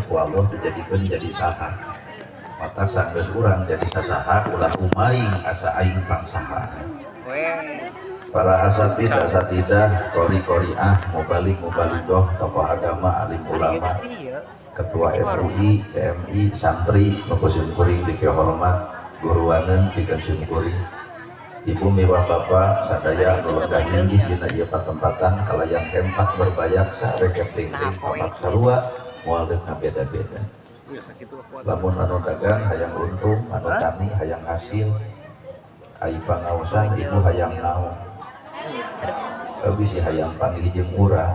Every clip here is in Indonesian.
teu Allah dijadikeun jadi saha. Mata sanggeus urang jadi sasaha ulah umaing asa aing pangsaha. Para asatidah, kori-koriah, mubalik-mubaligoh, tokoh agama, alim ulama, ketua MUI, PMI, santri, nukusim kuring dikeu hormat, guruaneun pikeun simkuring. Ibu mewah bapak sadaya nulegah inggih dina ieu patempatan kalayan tempat berbayak sarekep tingting papak sarua moal deuk beda-beda. Lamun anu dagang hayang untung, anu tani hayang hasil, ai pangaosan ibu hayang naon. Tapi si hayang panggil jeung urang.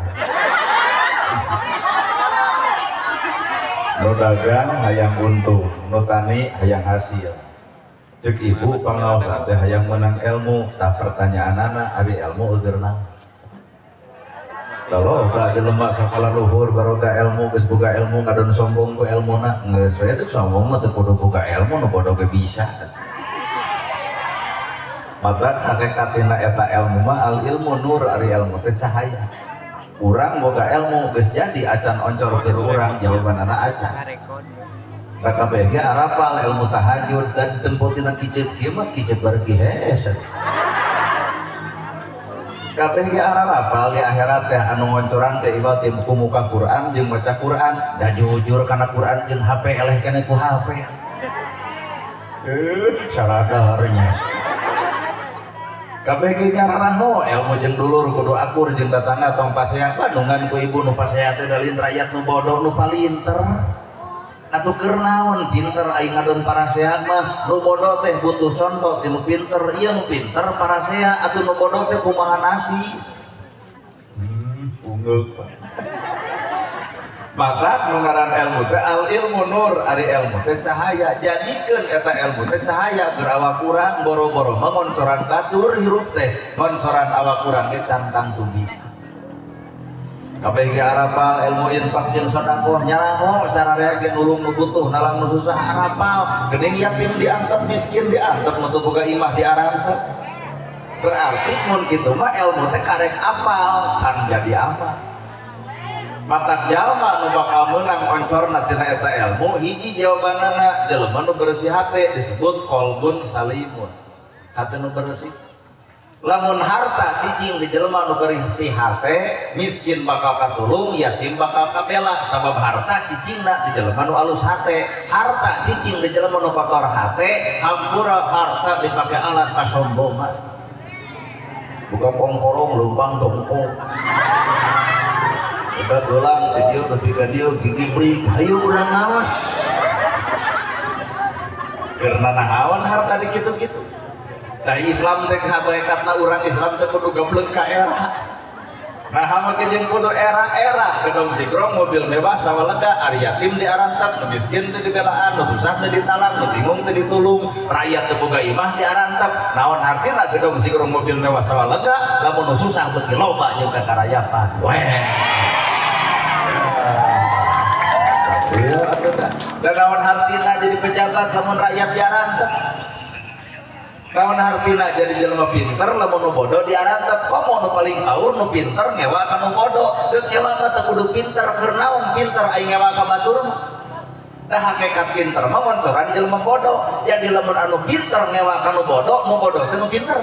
Nu dagang hayang untung, nu tani hayang hasil. Cek ibu pangaosan teh hayang menang ilmu, tah pertanyaanana ari ilmu eueur naon. Kalau ka jelema sakola luhur baroga ilmu geus boga ilmu ngadon sombong ku ilmuna, geus we teh sombong mah teu kudu boga ilmu nu bodoh ge bisa. Maka hakikatina eta ilmu mah al ilmu nur ari ilmu teh cahaya. Urang boga ilmu geus jadi acan oncor keur urang jawabanana acan. Kakabeh ge arapal ilmu tahajud dan tempo tina kicep kieu mah kicep bargi hese. Kabeh ge arapal di akhirat teh anu ngoncoran teh ibarat ku muka Quran jeung maca Quran da jujur kana Quran jeung HP eleh keneh ku HP. Saradarnya. Kabeh ge nyarana no ilmu jeung dulur kudu akur jeung tetangga tong pasehat bandungan ku ibu nu pasehat teh dalin rakyat nu bodoh nu palinter atuh keur naon pinter aing ngadon parasehat mah nu bodoh teh butuh contoh ti nu pinter ieu nu pinter parasehat atuh nu bodoh teh kumaha nasi ungeuk maka nu ngaran ilmu teh al ilmu nur ari ilmu teh cahaya jadikeun eta ilmu teh cahaya keur awak urang boro-boro mah ngoncoran katur hirup teh ngoncoran awak urang ge cantang tubi kabeh ge arapal ilmu infak jeung sedekah nyaraho sararea ge nulung nu butuh nalang nu susah arapal geuning yatim diantep miskin diantep nu teu boga imah diarantep berarti mun kitu mah ilmu teh karek apal can jadi amal. Mata jalma nu bakal meunang oncorna tina eta ilmu hiji jawabanana jelema nu bersih hate disebut qalbun salimun hate nu bersih. Lamun harta cicing di jelema nu bersih hate miskin bakal katulung yatim bakal kabela sabab harta cicingna di jelema nu alus hate harta cicing di jelema nu kotor hate hampura harta dipake alat kasombongan buka pongkorong lumpang dongkong udah dolang video tapi video gigi beli ayo urang ngaos karena nahawan harta di gitu-gitu nah Islam teh habaekatna urang Islam teh kudu gablek ka era nah hama jeung kudu era kedong sigrong mobil mewah sawalega ari yatim diarantap nu miskin teh dibelaan nu susah teh ditalang nu bingung teh ditulung rakyat teu boga imah diarantap naon artina gedong sigrong mobil mewah sawalega lamun nu susah beuki loba jeung kakarayapan weh iya atuh dan naon hartina jadi pejabat lamun rakyat diarantep naon hartina jadi jelema pinter lamun nu bodoh diarantep komo nu paling haur nu pinter ngewa ka nu bodoh deuk ngewa ka teu kudu pinter keur naon pinter aing ngewa ka batur mah da hakikat pinter mah ngoncoran jelema bodoh jadi lamun anu pinter ngewa ka nu bodoh teh nu pinter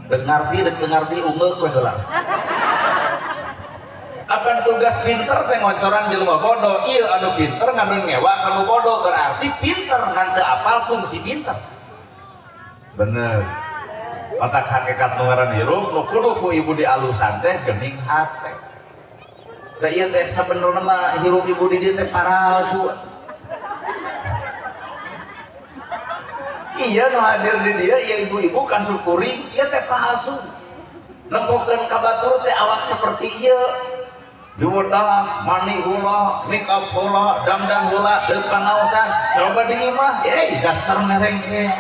deuk ngarti ungeuk we heula akan tugas pinter teh ngoncoran jelema bodoh ieu anu pinter ngadon ngewa ka nu bodoh berarti pinter kan teu apal fungsi pinter bener otak hakikat nu ngaran hirup nu kudu ku ibu dialusan teh geuning hate da ieu teh sabenerna mah hirup ibu di dieu teh palsu iya nu hadir di dieu ieu ibu-ibu kasyukuri ieu teh palsu nempokeun ka batur teh awak seperti ieu diwedah mani hula make up hula dandan hula deuk pangaosan coba di imah daster merengke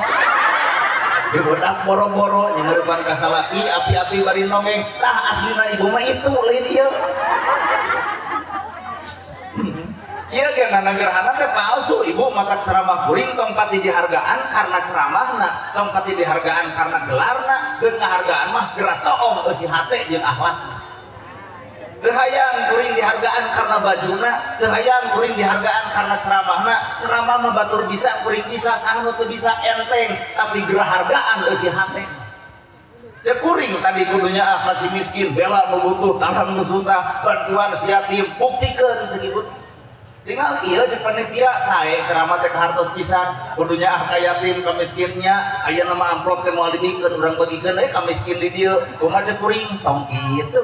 diwedah boro-boro nyengeurepan ka salaki api-api bari nongeng tah aslina ibu mah itu lain ieu ieu ge nanggerhana teh palsu ibu matak ceramah kuring tong pati dihargaan karena ceramahna tong pati dihargaan karena gelarna deuk ngahargaan mah geura toong eusi hate jeung akhlakna teu hayang kuring dihargaan karena bajuna, teu hayang kuring dihargaan karena ceramahna. Ceramah mah batur bisa, kuring bisa, saha nu teu bisa enteng, tapi gerah hargaan eusi hate. Cek kuring tadi kudunya kasih miskin, bela nu butuh, tanam nu susah, bantuan si yatim, buktikeun segibut. Tinggal ieu cek panitia sae ceramah teh hartos pisan, kudunya ka yatim ka miskinnya, aya nama amplop teh moal dibikeun urang bagikeun ka miskin di dieu. Kumaha cek kuring tong kitu.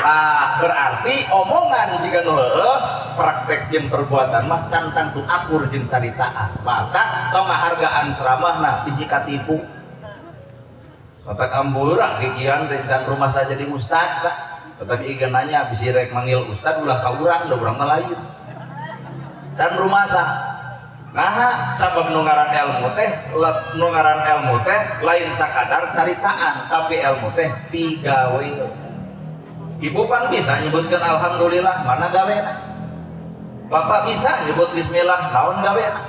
Nah, berarti omongan jika nu heueuh praktek jeung perbuatan mah can tangtu akur jeung caritaan. Mata tong hargaan ceramahna bisi katipu. Bapak amburang gigian dan rumah saja di ustad Pak. Bapak ieu nanya bisi rek manggil ustad ulah ka urang da urang mah lain. Can rumah sah. Nah, sabab nu ngaran ilmu teh lain sakadar caritaan, tapi ilmu teh digawe. Ibu pan bisa nyebutkan alhamdulillah, mana gawena? Bapak bisa nyebut bismillah, naon gawena?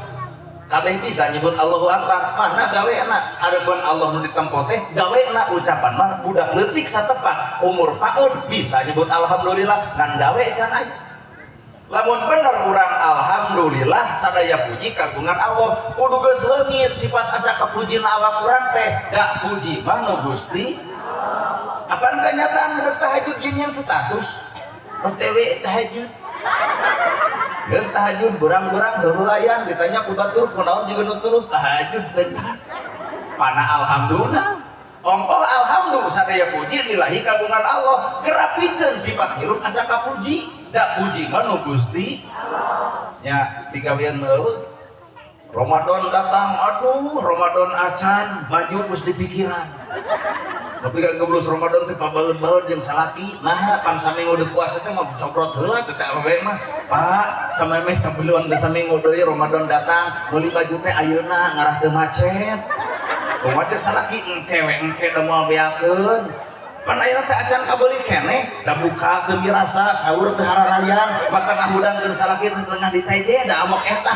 Kabeh bisa nyebut Allahu Akbar, mana gawena? Hareupeun Allah nu ditempo teh gawena ucapan mah budak leutik satepat umur paud bisa nyebut alhamdulillah ngan gawe can aya. Lamun bener urang alhamdulillah sadaya puji kagungan Allah, kudu geus leungit sifat asa kapujina awak urang teh, da puji mah nu Gusti. Apaan kenyataan udah tahajud jinnya status OTW tahajud geus tahajud burang-burang heueuyan ditanya ku batur kunaon jiga nu tuluh tahajud teh mana alhamdulillah ongkol alhamdulillah sadaya puji lillahi kagungan Allah gerapikeun sifat hirup asa kapuji da puji mah nu Gusti nya digawean meureun Ramadan datang aduh Ramadan acan baju geus dipikiran tapi gak geblus Ramadan teh pabaeun-baeun jeung salaki. Nah, pan saminggu deuk puasa teh mah cobrot heula teh awewe mah. Pak, samemeh sabeuluan geus saminggu deui Ramadan datang, meuli baju teh ayeuna ngarah teu macet. Ku macet salaki engke da moal beakeun. Pan ayeuna teh acan kabeuli keneh, da buka teu mirasa, sahur teu hararayan, mata ngahudangkeun salaki teh setengah diteje da amok eta.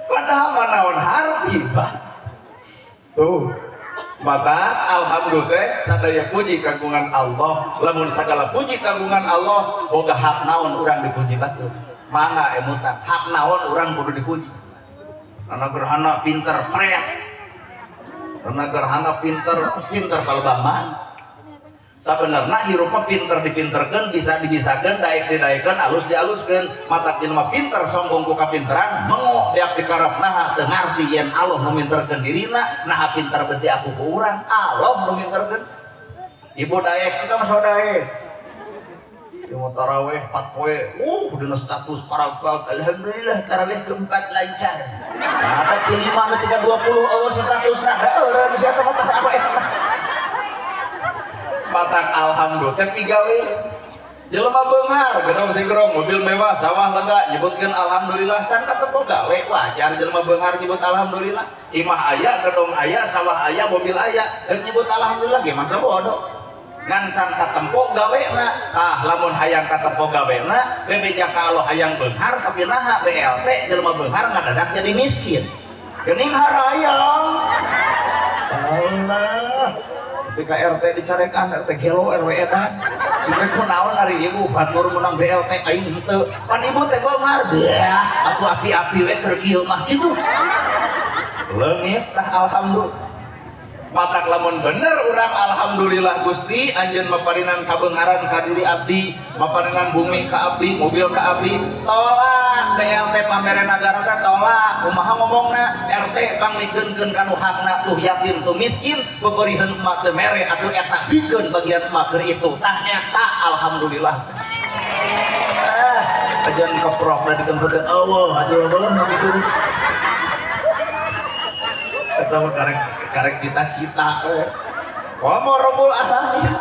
Padahal mah naon harti, Pak. Tuh. Maka alhamdulillah sadaya puji kagungan Allah, lamun sagala puji kagungan Allah boga hak naon urang dipuji batur. Mangga emutan hak naon urang kudu dipuji. Karena gerhana pinter preat. Karena gerhana pinter kalebah. Sabenerna hirup mah pinter dipinterkeun bisa dibisakeun daek didaekeun alus dialuskeun matak jelema pinter sombong ku kapinteran mengo beak dikarepna teu ngarti yen Allah nu minterkeun dirina nah pinter beti aku ku urang Allah nu minterkeun ibu daek kita mah daek ieu tarawih 4 poe dina status paragraf alhamdulillah tarawih keempat lancar ada ti 5 nepi ka 20 statusna eureun sia teh tarawih matak alhamdulillah tapi gawe jelema beunghar gedong sigrong mobil mewah sawah lega nyebutkeun alhamdulillah can katempo gawe wajar jelema beunghar nyebut alhamdulillah imah aya gedong aya sawah aya mobil aya dan nyebut alhamdulillah ge masa bodoh ngan can katempo gawena lamun hayang katempo gawena bebeja ka Allah hayang beunghar tapi naha BLT jelema beunghar ngadadak jadi miskin geuning harayang Allah ketika RT dicarekan RT gelo RW edan cuma kunaon hari ibu batur menang BLT aing henteu pan ibu teh beunghar dah aku api-api we keur kieu mah kitu leungit tah alhamdulillah matak lamun bener urang alhamdulillah Gusti anjeun maparinan kabeungaran ka diri abdi maparinan bumi ka abdi mobil ka abdi tolak BLT pamere nagara teh tolak kumaha ngomongna RT panglikeunkeun kanu hakna tuh yatim tuh miskin beubeuriheun emak teu mere atuh eta bikeun bagian emak keur itu tah eta alhamdulillah ajan keprok da ditempatkeun Allah atuh beulah nu kitu eta mah karek cita-cita komo Rabbul Alamin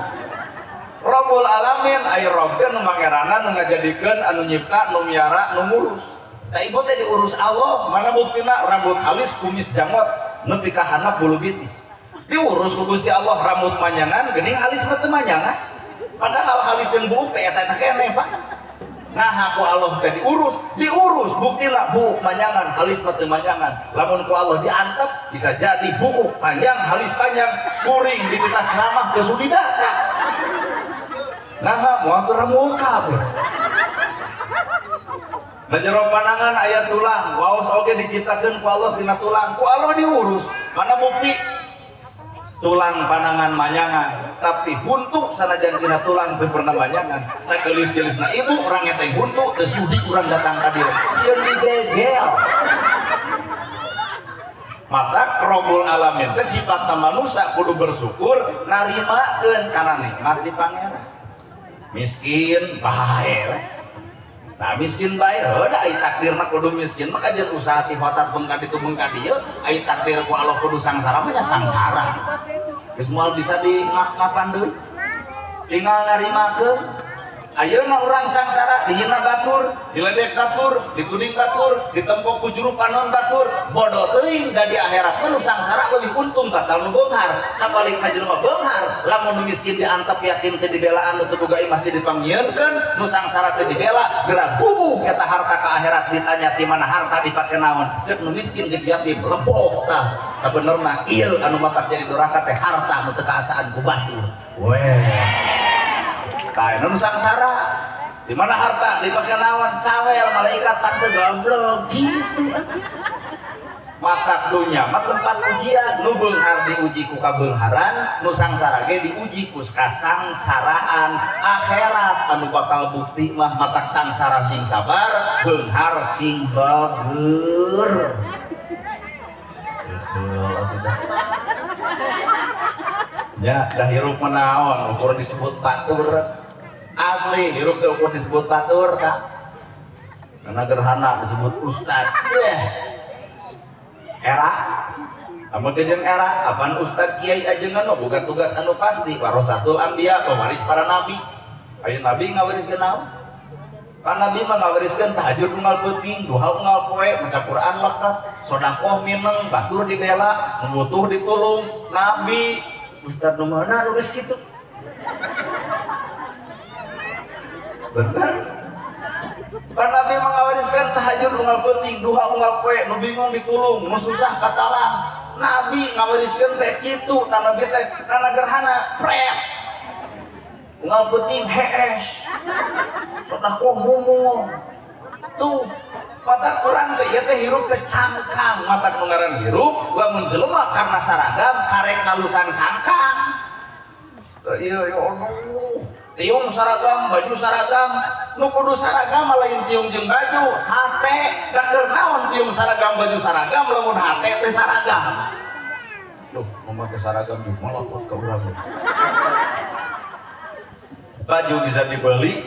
Rabbul Alamin aya Rabb teh nu mangerana nu ngajadikeun anu nyipta nu miara nu ngurus da ibu teh diurus Allah mana buktina rambut halis kumis jangot nepi ka handap bulu bitis diurus ku Gusti Allah rambut manyangan geuning halis mah teu manyangan padahal halis jeung buuk teh eta keneh Pak nah aku Allah teh diurus buktina buuk manyangan halis mah teu manyangan lamun ku Allah diantep bisa jadi buuk panjang halis panjang kuring di titah ceramah teu sudi datang nah mau muka nah jero panangan aya tulang waos oge diciptakeun ku Allah tina tulang ku Allah diurus mana bukti tulang panangan manyangan tapi buntu sanajan tina tulang teu pernah manyangan sagelis-gelisna ibu urang eta buntu teu sudi urang datang ka dieu sieun digegel maka Rabbul Alamin teh sifatna manusia kudu bersyukur narimakeun kana nikmat di pangeran miskin bae nah miskin bae heuda ai takdirna kudu miskin maka jeung usaha ti hotat beung ka ditu beung ka dieu ai takdir ku Allah kudu sangsara mah nya sangsara geus moal bisa di ngapan deui tinggal narimakeun ayeuna urang sangsara dihina batur diledek batur dituding batur ditempok ku juru panon batur bodoh teuing da di akhirat mah nu sangsara leuwih untung batal nu beunghar sabalikna jelema beunghar lamun nu miskin diantep yatim teu dibelaan nu teu boga imah teu dipangieunkeun nu sangsara teu dibela geura bubuh eta harta ka akhirat ditanya ti mana harta dipake naon ceuk nu miskin jeung yatim lebok tah sabenerna ieu anu matak jadi doraka teh harta nu teu kaasaan ku batur weh tah nu sangsara di mana harta dipake naon cawel malaikat tante goblok gitu mata dunya mah tempat ujian nu beunghar diuji ku kabeungharan nu sangsara ge diuji ku kasangsaraan akhirat anu bakal bukti mah matak sangsara sing sabar beunghar sing bageur ya dah hirup menaon ukur disebut batur asli hirup teh ukur disebut batur kak karena gerhana disebut ustad era amun jeung era apaan ustad kiai ajengan mah boga tugas anu pasti warasatul anbiya pewaris para nabi aya nabi ngawariskeun naon pan nabi mah ngawariskeun tahajud unggal peuting duha unggal poe maca Quran lekat sedekah mineng batur dibela nu butuh ditulung nabi ustad nu mana nu geus kitu bener pan nabi mengawariskan tahajud unggal penting duha unggal poe nu bingung ditulung nu susah katalang nabi ngawariskan teh kitu tan nabi teh kana gerhana prek unggal penting hees sedekah mumu tuh mata kurang teh ieu teh hirup teh cangkang mata nu ngaran hirup lamun jelema karena saragam karek ngalusan cangkang ieu ya Allah tiung saragam baju saragam nu kudu saragam lain tiung jeung baju hate keur naon tiung saragam baju saragam lamun hate teh saragam duh mamakai saragam jeung malotot ka urang baju bisa dibeli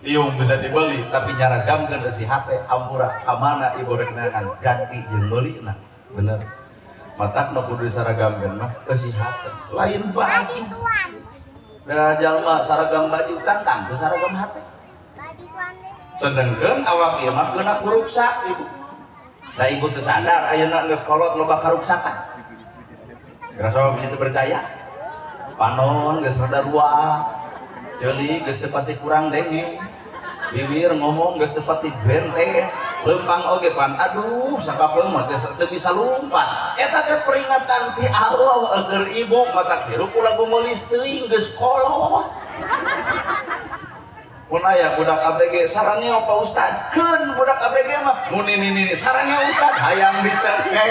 tiung bisa dibeli tapi nyaragamkeun si hate ampura kamana ibu rek nangan ganti jeung meulina bener matak nu kudu disaragamkeun mah si hate lain baju da jalma saragam baju cantang teu saragam hate sedengkeun awak ieu mah keuna kuruksak ibu da ibu teu sadar ayeuna geus kolot loba karuksakan rasa bisa teu percaya panon geus rada ruah ceuli geus teu pati kurang denge bibir ngomong geus teu pati bentes leumpang oge pan aduh sakapeung mah teu bisa lumpat eta teh peringatan ti Allah agar ibu matak hirup ulah gumulis teuing geus kolot mun aya budak ABG sarangnya Pak Ustad keun budak ABG mah mun ini sarangnya Ustad hayang dicekek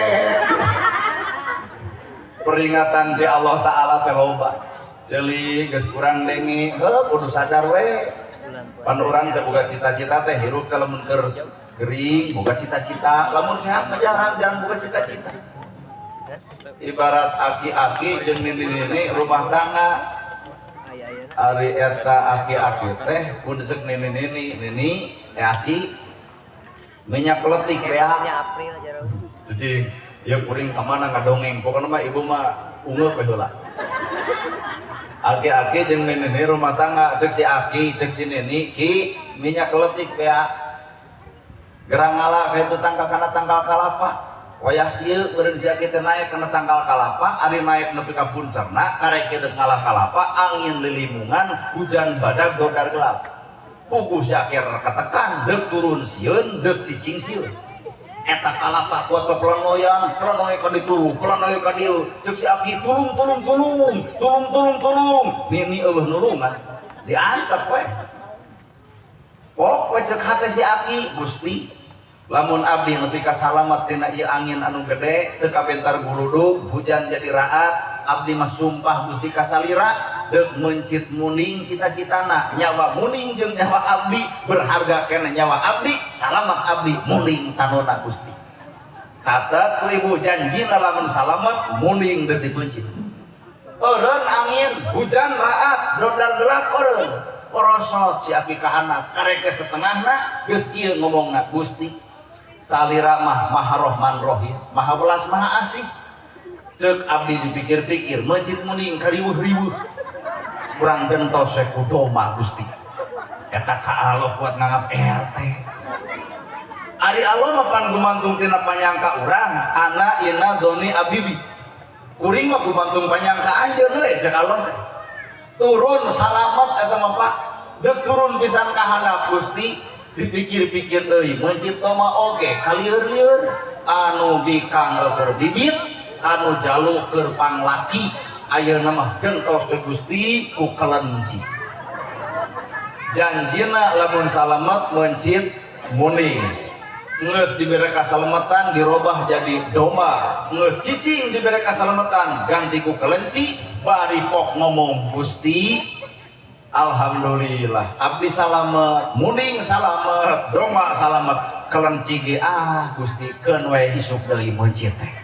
peringatan ti Allah taala teh loba ceuli geus urang denge heuh kudu sadar we pan urang teh boga cita-cita teh hirup teh lamun keur gering boga cita-cita lamun sehat mah jarang boga cita-cita ibarat aki-aki jeung nini-nini rumah tangga ari eta aki-aki teh kudu seuk nini aki minyak peletik beak cuci ya kuring kamana ngadongeng pokona mah ibu mah ungeuk we heula aki-aki jeung nini rumah tangga cek si aki cek si nini ki minyak peletik beak gerang ngala kayak itu tangkal kana tangkal kalapa wayah kieu beureun si aki teh naik kana tangkal kalapa ari naik nepi ka puncakna karek kieu ngalah kalapa angin lilimungan hujan badag godar gelap puguh si aki ketekan deuk turun sieun deuk cicing sieun eta kalapa kuat pelonoyan pelonoy ka ditu pelonoy ka dieu ceuk si aki tulung nini eueuh nulungan diantep we pok we cek hati si Aki Gusti lamun abdi nepi ka salamet tina ieu angin anu gede teu kabentar guludug hujan jadi raat abdi mah sumpah Gusti kasalira deuk mencit muning cita-citana nyawa muning jeung nyawa abdi berharga kena nyawa abdi salamet abdi muning tanona Gusti catat ku ibu janjina lamun salamet muning deuk dipencit eureun angin hujan raat dodal gelap eureun porosot si Aki ka anak kareke setengahna geus kieu ngomongna Gusti salira mah maha rohman rohim maha welas maha asih cek abdi dipikir-pikir mencit muning kariweuh-riweuh kurang gentos we kudoma Gusti eta ka Allah buat nganggap RT ari Allah mah pan gumantung tina panyangka urang ana ina doni abibi kuring mah gumantung panyangka anjeun we cek Allah turun salamet eta mah Pak deuk turun pisan ka handap Gusti dipikir-pikir deui mencit mah oge kalieur-lieur anu bikang keur bibit anu jaluk keur panglaki ayeuna mah gentos we Gusti ku kelenci janjina lamun salamet mencit muning geus dibere kasalametan dirobah jadi domba geus cicing dibere kasalametan ganti ku kelenci bari pok ngomong Gusti alhamdulillah abdi salamet muning salamet domba salamet kelenci ge Gusti keun we isuk deui mencit teh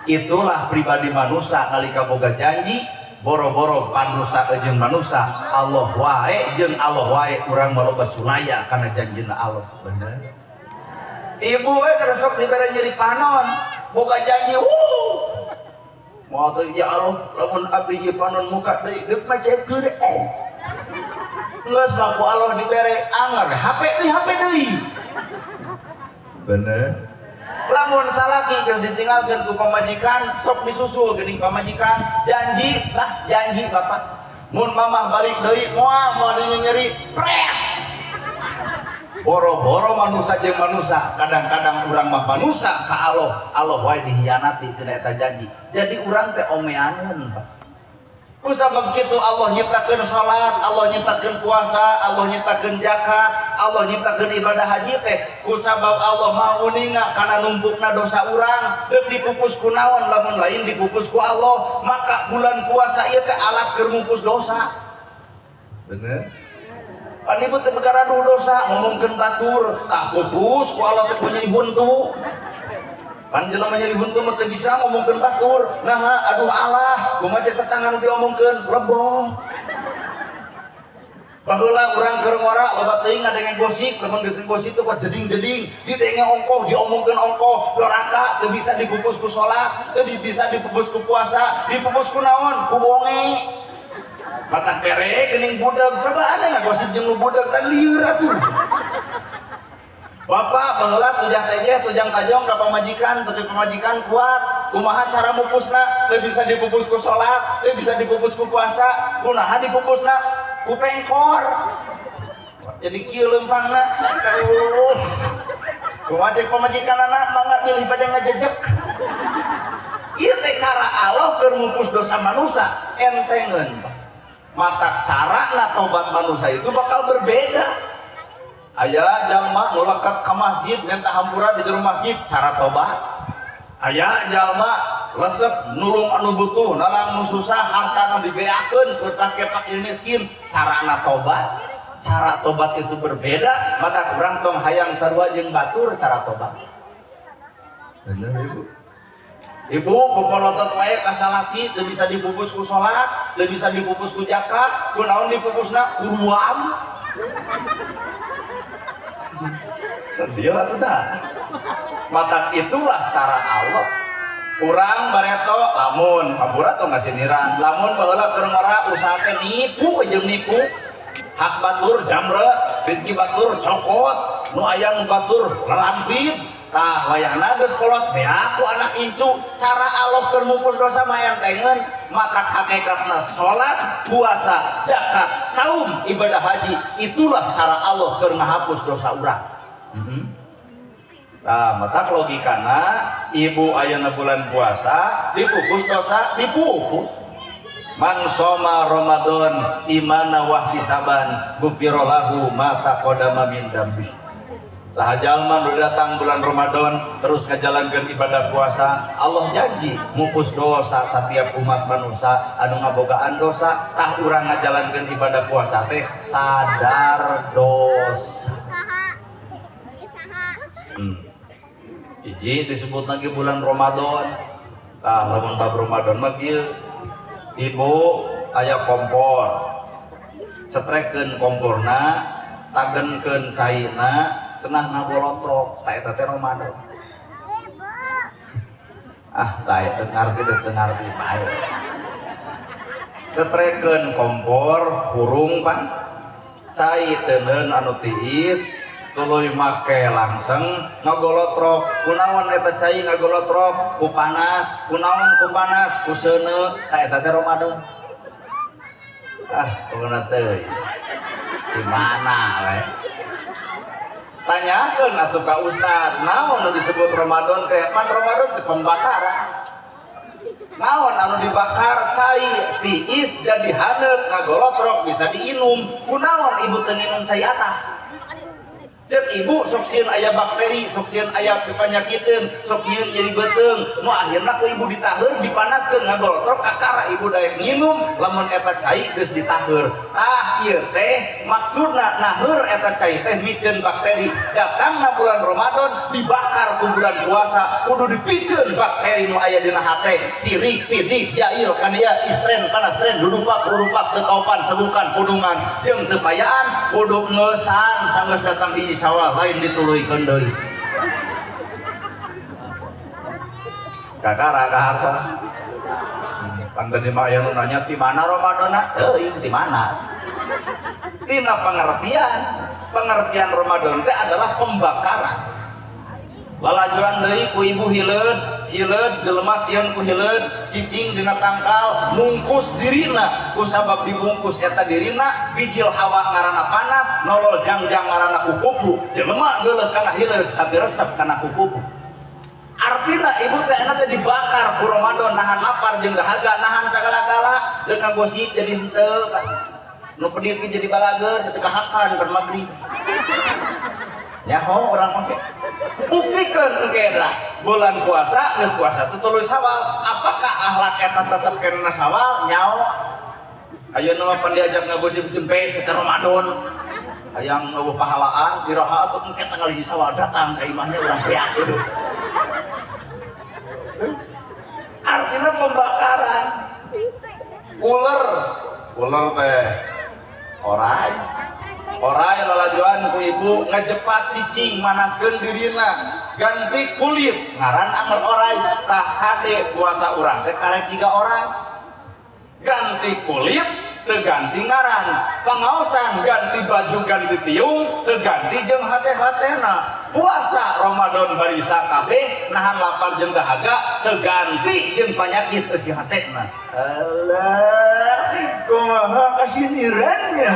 itulah pribadi manusia nalika boga janji boro-boro panusa jeung manusia Allah wae jeung Allah wae urang maloba sulaya kana janjina Allah bener ibu we keur sok dibere nyeri panon boga janji mau tuh ya Allah lamun abdi ieu panon muka deui deuk mah cek geus mah ku Allah dibere anger HP deui bener lamun salaki geus ditinggalkeun ku pamajikan sok disusul geuning pamajikan janji Bapak mun mamah balik deui moal nyeri prek boro-boro manusia jeung manusia kadang-kadang urang mah manusia ka Allah wae dihianati tina eta janji jadi urang teh omeaneun Pak kusabab kitu Allah nyiptakeun salat Allah nyiptakeun puasa Allah nyiptakeun zakat Allah nyiptakeun ibadah haji teh kusabab Allah mau ninga kana numpukna dosa urang deuk dipupus ku naon lamun lain dipupus ku Allah maka bulan puasa ieu teh alat keur mupus dosa bener pan ibu teh begara dulu dosa ngomongkeun batur tah pupus ku Allah teh punya buntu pan jelema nyeri buntu mah teu bisa ngomongkeun batur nah aduh Allah kumaha cek tetangan teh ngomongkeun leboh baheula urang keur ngora loba teuing ngadenge gosip lamun geus gosip teh kuat jeding-jeding didenge ongkoh diomongkeun ongkoh doraka teu bisa dipupus ku salat teu bisa dipupus ku puasa dipupus ku naon ku bonge matak bere geuning budeug coba ada ngagosip jeung nu budeug dan lieur atuh Bapak baheula tujang tejeh tujang tajong ka pamajikan tapi pamajikan kuat kumaha cara mupusna teu bisa dipupus ku salat teu bisa dipupus ku puasa kunaha dipupusna ku pengkor jadi kieu leumpangna kumaha cek pamajikanana mangga pilih bade ngajejek ieu teh cara Allah keur mupus dosa manusia entengeun mata carana tobat manusia itu bakal berbeda aya jalma nu lekat ka masjid minta hampura di jero masjid cara tobat aya jalma resep nulung anu butuh nalang nu susah harta nu dibeakeun keur pake miskin carana tobat itu berbeda maka urang tong hayang sarua jeung batur cara tobat bener ibu popolotot wae ka salaki teu bisa dipupus ku salat teu bisa dipupus ku zakat ku naon dipupusna uruam sedih atuh dah mata itulah cara Allah urang bareto lamun hampura tong kasiniran lamun baheula keur ngora usaha teh nipu jeung nipu hak batur jamre rezeki batur cokot nu aya nu batur lalampit tah wayahna geus kolot bea ku anak incu cara Allah keur mupus dosa mah entengeun mata hakikatna salat puasa zakat saum ibadah haji itulah cara Allah keur ngahapus dosa urang nah mata logikana ibu ayeuna bulan puasa dipupus dosa dipupus Man soma Ramadan imana wahtisaban gufiro lahu ma taqaddama min dambi. Sahajalma nu datang bulan Ramadan terus ngajalankeun ibadah puasa, Allah janji mupus dosa setiap umat manusia anu ngabogaan dosa tah urang ngajalankeun ibadah puasa teh sadar dosa. Iji disebut lagi bulan Ramadan. Tah lamun bab Ramadan mah kieu. Ibu aya kompor. Cetrekeun komporna, tagenkeun cairna, cenah ngagolotrok, tak eta teh Ramadan. Tah teu ngarti teu ngarti bae. Cetrekeun kompor, hurung pan. Cai teuneun anu tiis, tuluy make langseng ngagolotrok. Kunaon eta cai ngagolotrok? Ku panas. Kunaon ku panas? Ku seuneu. Ta eta teh Ramadan. Pokona teuy. Di mana we? Tanyakeun atuh ka ustad, naon nu disebut Ramadan teh? Man Ramadan teh pembakaran. Naon anu dibakar cai tiis jadi haneut ngagolotrok bisa diinum. Kunaon ibu teu nginum cai eta? Cek ibu sok sieun aya bakteri, sok sieun aya panyakiteun, sok nyieun jadi beteung. Nu akhirna ku ibu ditaheur, dipanaskeun ngagolotrok kakara ibu daek nginum, lamun eta cai geus ditaheur. Tah ieu teh maksudna naheur eta cai teh miceun bakteri. Datangna bulan Ramadan dibakar ku bulan puasa, kudu dipiceun bakteri nu aya dina hate. Sirik, pidik, jail, kanea, istren, kanastren, dudupak, urupak, teu kaupan, sebukan, pudungan, jeung teu payaan kudu ngeusan sanggeus datang hiji sawal lain dituluykeun deui. Kakara kahartos. Panteni mah aya nu nanya di mana Ramadana? Teuing di mana? Tina pengertian. Pengertian Ramadan teh adalah pembakaran. Lalajuan deui ku ibu hileud jelema sieun ku hileud cicing dina tangkal mungkus dirina kusabab dibungkus eta dirina bijil hawa ngaranna panas nolol jangjang ngaranna kukupu jelema geuleuh kana hileud tapi resep kana kukupu. Artina ibu teh enak teh dibakar ku Ramadan nahan lapar jeung dahaga nahan sagala-gala dengan gosip jadi henteu nu pedit jadi balager teu kahakan keur magrib. Nyaho urang mah buktikeun engke lah bulan puasa geus puasa teu tuluy sawal apakah akhlak eta tetep kenana sawal nyaho ayeuna mah pan diajak ngagosip jempe setelah Ramadan hayang eueuh pahalaan diraha atuh engke tanggal hiji sawal datang ka imahnya urang beak kitu. Artinya pembakaran uler teh orai lalajuan ku ibu ngejepat cicing manaskeun dirina ganti kulit ngaran anger orai tah kade puasa urang teh karek 3 orang ganti kulit teu ganti ngaran pangaosan ganti baju ganti tiung teu ganti jeung hate-hatena puasa Ramadan barisa kabeh nahan lapar jeung dahaga teu ganti jeung panyakit teu si hatena. Allah kumaha kasinirannya.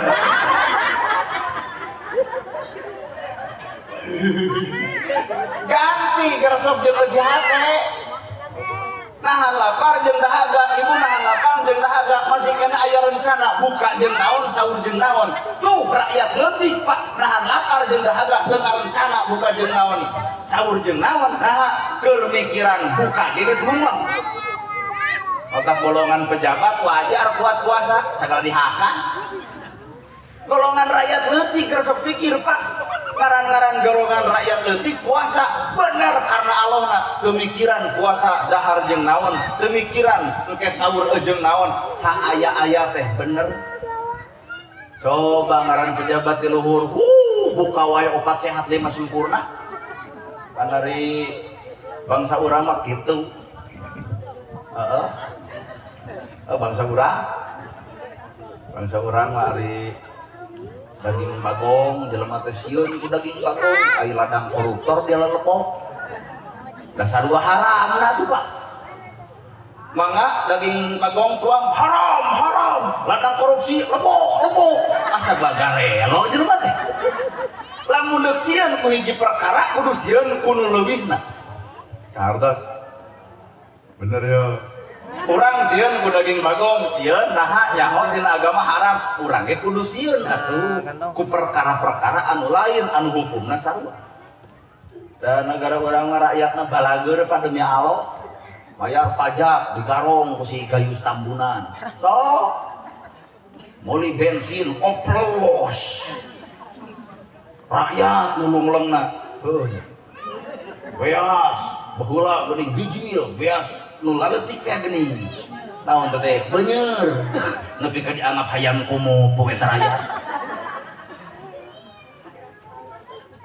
Ganti gersop jeung si hate nahan lapar jeung dahaga ibu nahan lapar jeung dahaga masih kena aya rencana buka jeung naon sahur jeung naon tuh rakyat leutik Pak nahan lapar jeung dahaga teu rencana buka jeung naon sahur jeung naon nah keur mikiran buka geus mumeng otak golongan pejabat wajar kuat puasa sagala dihakan golongan rakyat leutik geus pikir Pak ngaran-ngaran golongan rakyat leutik puasa bener karena Allahna pemikiran puasa dahar jeung naon pemikiran engke sahur jeung naon saaya-aya teh bener coba ngaran pejabat di luhur buka wae opat sehat 5 sempurna kan dari bangsa urang mah kitu bangsa urang mah ari daging bagong jelema teh sieun ku daging bagong ai ladang koruptor dia lelepok dasar dua haramna tuh Pak mangga daging bagong tuang haram ladang korupsi lepok asa bagarelo jelema teh lamun deuk sieun ku hiji perkara kudu sieun ku nu leuwihna cardos bener ya Urang sieun ku daging bagong sieun naha nyaho dina agama haram urang ge kudu sieun atuh ku perkara-perkara anu lain anu hukumna sarua. Dan negara urang mah rakyatna balageur pa demi Allah bayar pajak digarong ku si Gayus Tambunan sok meuli bensin oplos rakyat nulung leungna heuh beas baheula geuning bijil beas nu laletik teh geuning naon teh beuneur nepi ka dianggap hayam kumu poe rakyat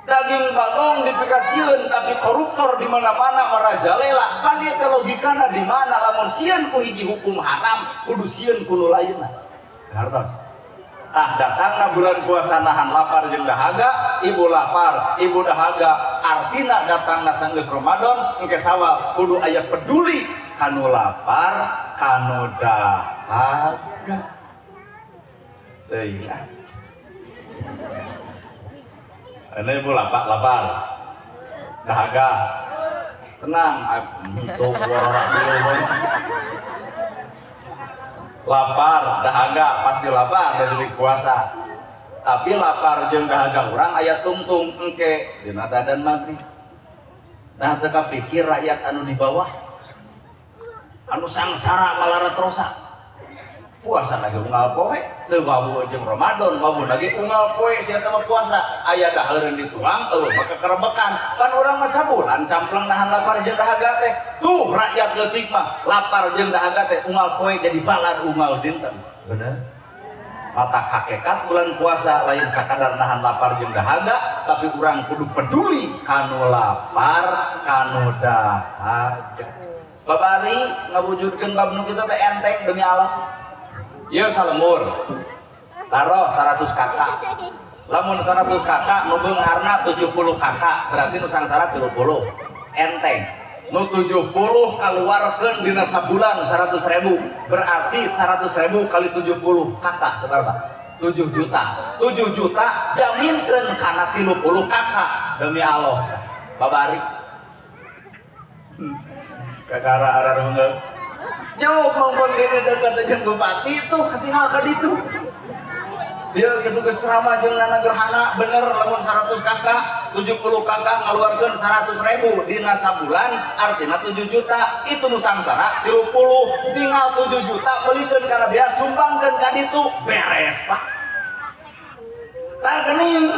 daging bagong dipikasieun tapi koruptor di mana-mana marajalela kan ieu teh logikana di mana lamun sieun ku hiji hukum haram kudu sieun ku nu lainna hartos datangna bulan puasa nahan lapar jeung dahaga ibu lapar ibu dahaga artina datangna sanggeus Ramadan engke sawal kudu aya peduli kanu lapar kanu dahaga teuing ini ibu lapar dahaga tenang untuk orang dulu lapar dahaga pasti lapar dari puasa tapi lapar jeung dahaga urang aya tungtung engke dina dadan maghrib nah teu kapikir rakyat anu di bawah anu sangsara malaratrosa puasa lagi unggal poe teu wawu jeung Ramadan wawu lagi unggal poe sia teh puasa aya daheureun dituang maka kerebekan pan urang mah sabulan campleng nahan lapar jeung dahaga teh tuh rakyat leutik mah lapar jeung dahaga teh unggal poe jadi balad unggal dinten bener mata hakikat bulan puasa lain sakadar nahan lapar jeung dahaga tapi urang kudu peduli kanu lapar kanu dahaga babari ngawujudkeun bab nu kitu teh enteng demi Allah. Ieu salemur taruh 100 kakak lamun 100 kakak nu beungharna 70 kakak berarti nu sangsara 30 enteng nu 70 kaluarkeun dina sabulan 100.000 berarti 100.000 kali 70 kakak saudara 7 juta 7 juta jaminkeun kana 30 kakak demi Allah babari kakara ararunggeuk jauh ngomong diri dekat jeung bupati itu ketinggal ka ditu dia gitu geus ceramah jeung nana gerhana bener lamun 100 kakak 70 kakak ngaluarkeun 100.000 dina sabulan artina 7 juta itu nu sangsara 30 tinggal 7 juta beulikeun kana biaya sumbangkeun ka ditu beres Pak tah geuning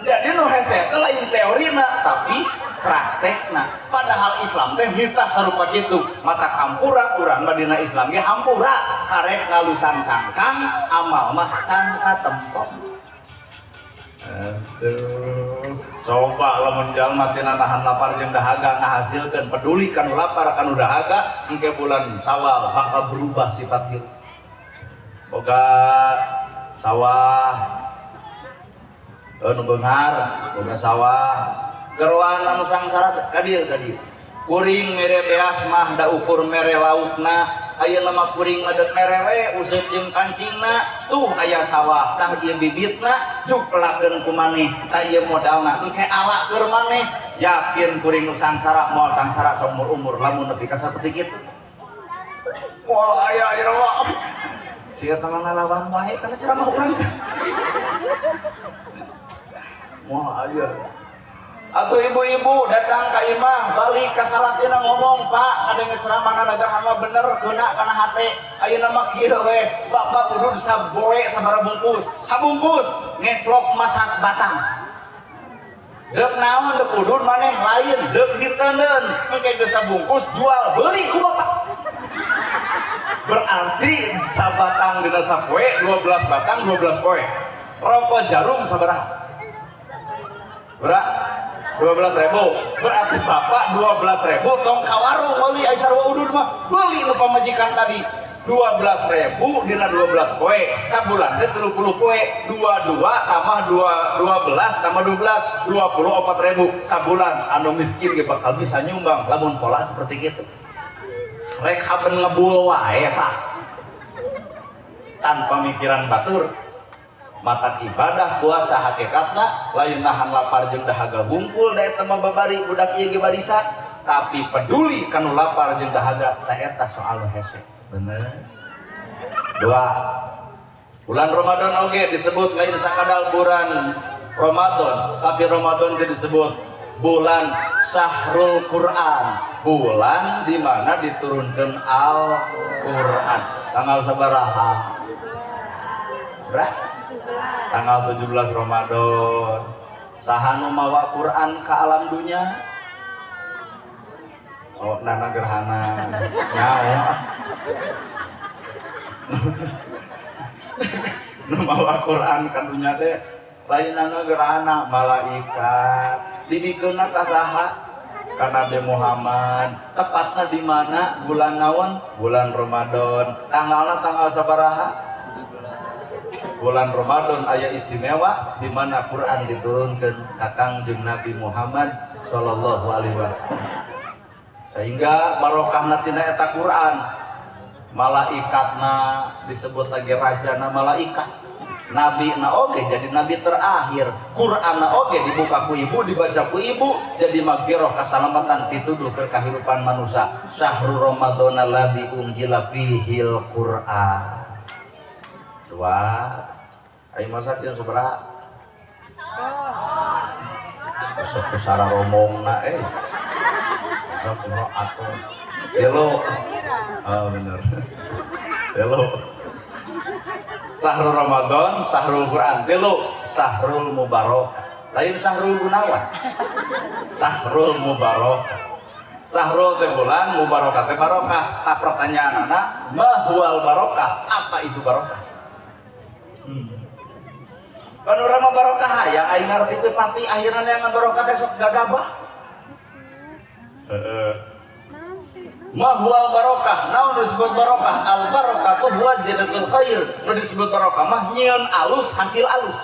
jadi nu hese teh lain teorina tapi praktekna padahal Islam teh mitah sarupa kitu mata kampura urang mah dina Islam ge hampura karek ngalusan cangkang amal mah cangka tempok aduh coba lamun jalma tina nahan lapar jeung dahaga ngahasilkeun peduli kanu lapar kanu dahaga engke bulan Sawal bakal berubah sifat hirup boga sawah nu beunghar boga sawah geroan anu sangsara ka dieu kuring mere beas mah da ukur mere laukna ayeuna mah kuring medek mere we useup jeung kancingna tuh aya sawah tah ieu bibitna juplakeun ku maneh tah ieu modalna engke ala keur maneh yakin kuring nu sangsara moal sangsara saumur umur lamun nepi ka saperti kitu moal aya Allah sia tah ngalawan wae kana ceramah urang moal aya atau ibu-ibu datang ke imah balik ke salatina ngomong Pak ada yang ceramah negara mah bener kena kana hate ayeuna mah kieu we bapak kudu saboe sabungkus ngeclok masak batang deuk naon deuk udun maneh lain deuk diteuneun engke geus sabungkus jual beuli ku bapak berarti sabatang dina sapoe 12 batang 12 poe rokok jarum sabaraha berat 12.000 berarti bapak 12.000 tong ka warung meuli aya sarua udun mah beuli nu pamajikan tadi 12.000 dina 12 poe sabulan teh 30 poe 22 tambah 12 tambah 12 24.000 sabulan anu miskin ge bakal bisa nyumbang lamun pola seperti kitu rek haben ngebul wae Pak tanpa mikiran batur mata ibadah puasa hakikatna lain nahan lapar jeung dahaga bungkul da eta mah babari budak ieu ge barisan tapi peduli kanu lapar jeung dahaga teh eta soal hese bener. Dua, bulan Ramadan oge disebut lain sakadal bulan Ramadan, tapi Ramadan teh disebut bulan Syahrul Quran, bulan di mana diturunkan Al-Quran. Tanggal sabaraha? Tanggal 17 Ramadan. Sahanu mawa Quran ke alam dunia. Oh, nana gerhana. Nyawa. Nu mawa Quran ka dunya teh lainana gerhana malaikat. Dibikeunna ka saha? Ka Nabi Muhammad. Tepatna di mana? Bulan naon? Bulan Ramadan. Tanggalna tanggal sabaraha? Bulan Ramadan aya istimewa di mana Quran diturunkan ka Kangjeng Nabi Muhammad sallallahu alaihi wasallam. Sehingga barokahna tina eta Quran. Malaikatna disebut lagi rajana malaikat. Nabi na oge jadi nabi terakhir. Quran na oge dibuka ku ibu, dibaca ku ibu, jadi magfirah kasalamatan pituduh ke kehidupan manusia. Syahrul Ramadan alladzi unzila fihil Quran. Dua, ayo masak yang seberapa? Satu sarah romongna, satu atau, hello, bener, hello. Syahrul Ramadan, Syahrul Quran, hello, Syahrul Mubarak, lain Syahrul Gunawan, Syahrul Mubarak. Sahrul teh bulan, mubarakah teh barokah. Nah pertanyaan anak, mahwal barokah? Apa itu barokah? Panorama barokah ya, aing ngarti teh pati akhirna yang barokah teh sok gagabah. Mahwal barokah, naon disebut barokah? Al barokah tuh huwa ziyadatul khair. Nu disebut barokah mah nyieun alus hasil alus.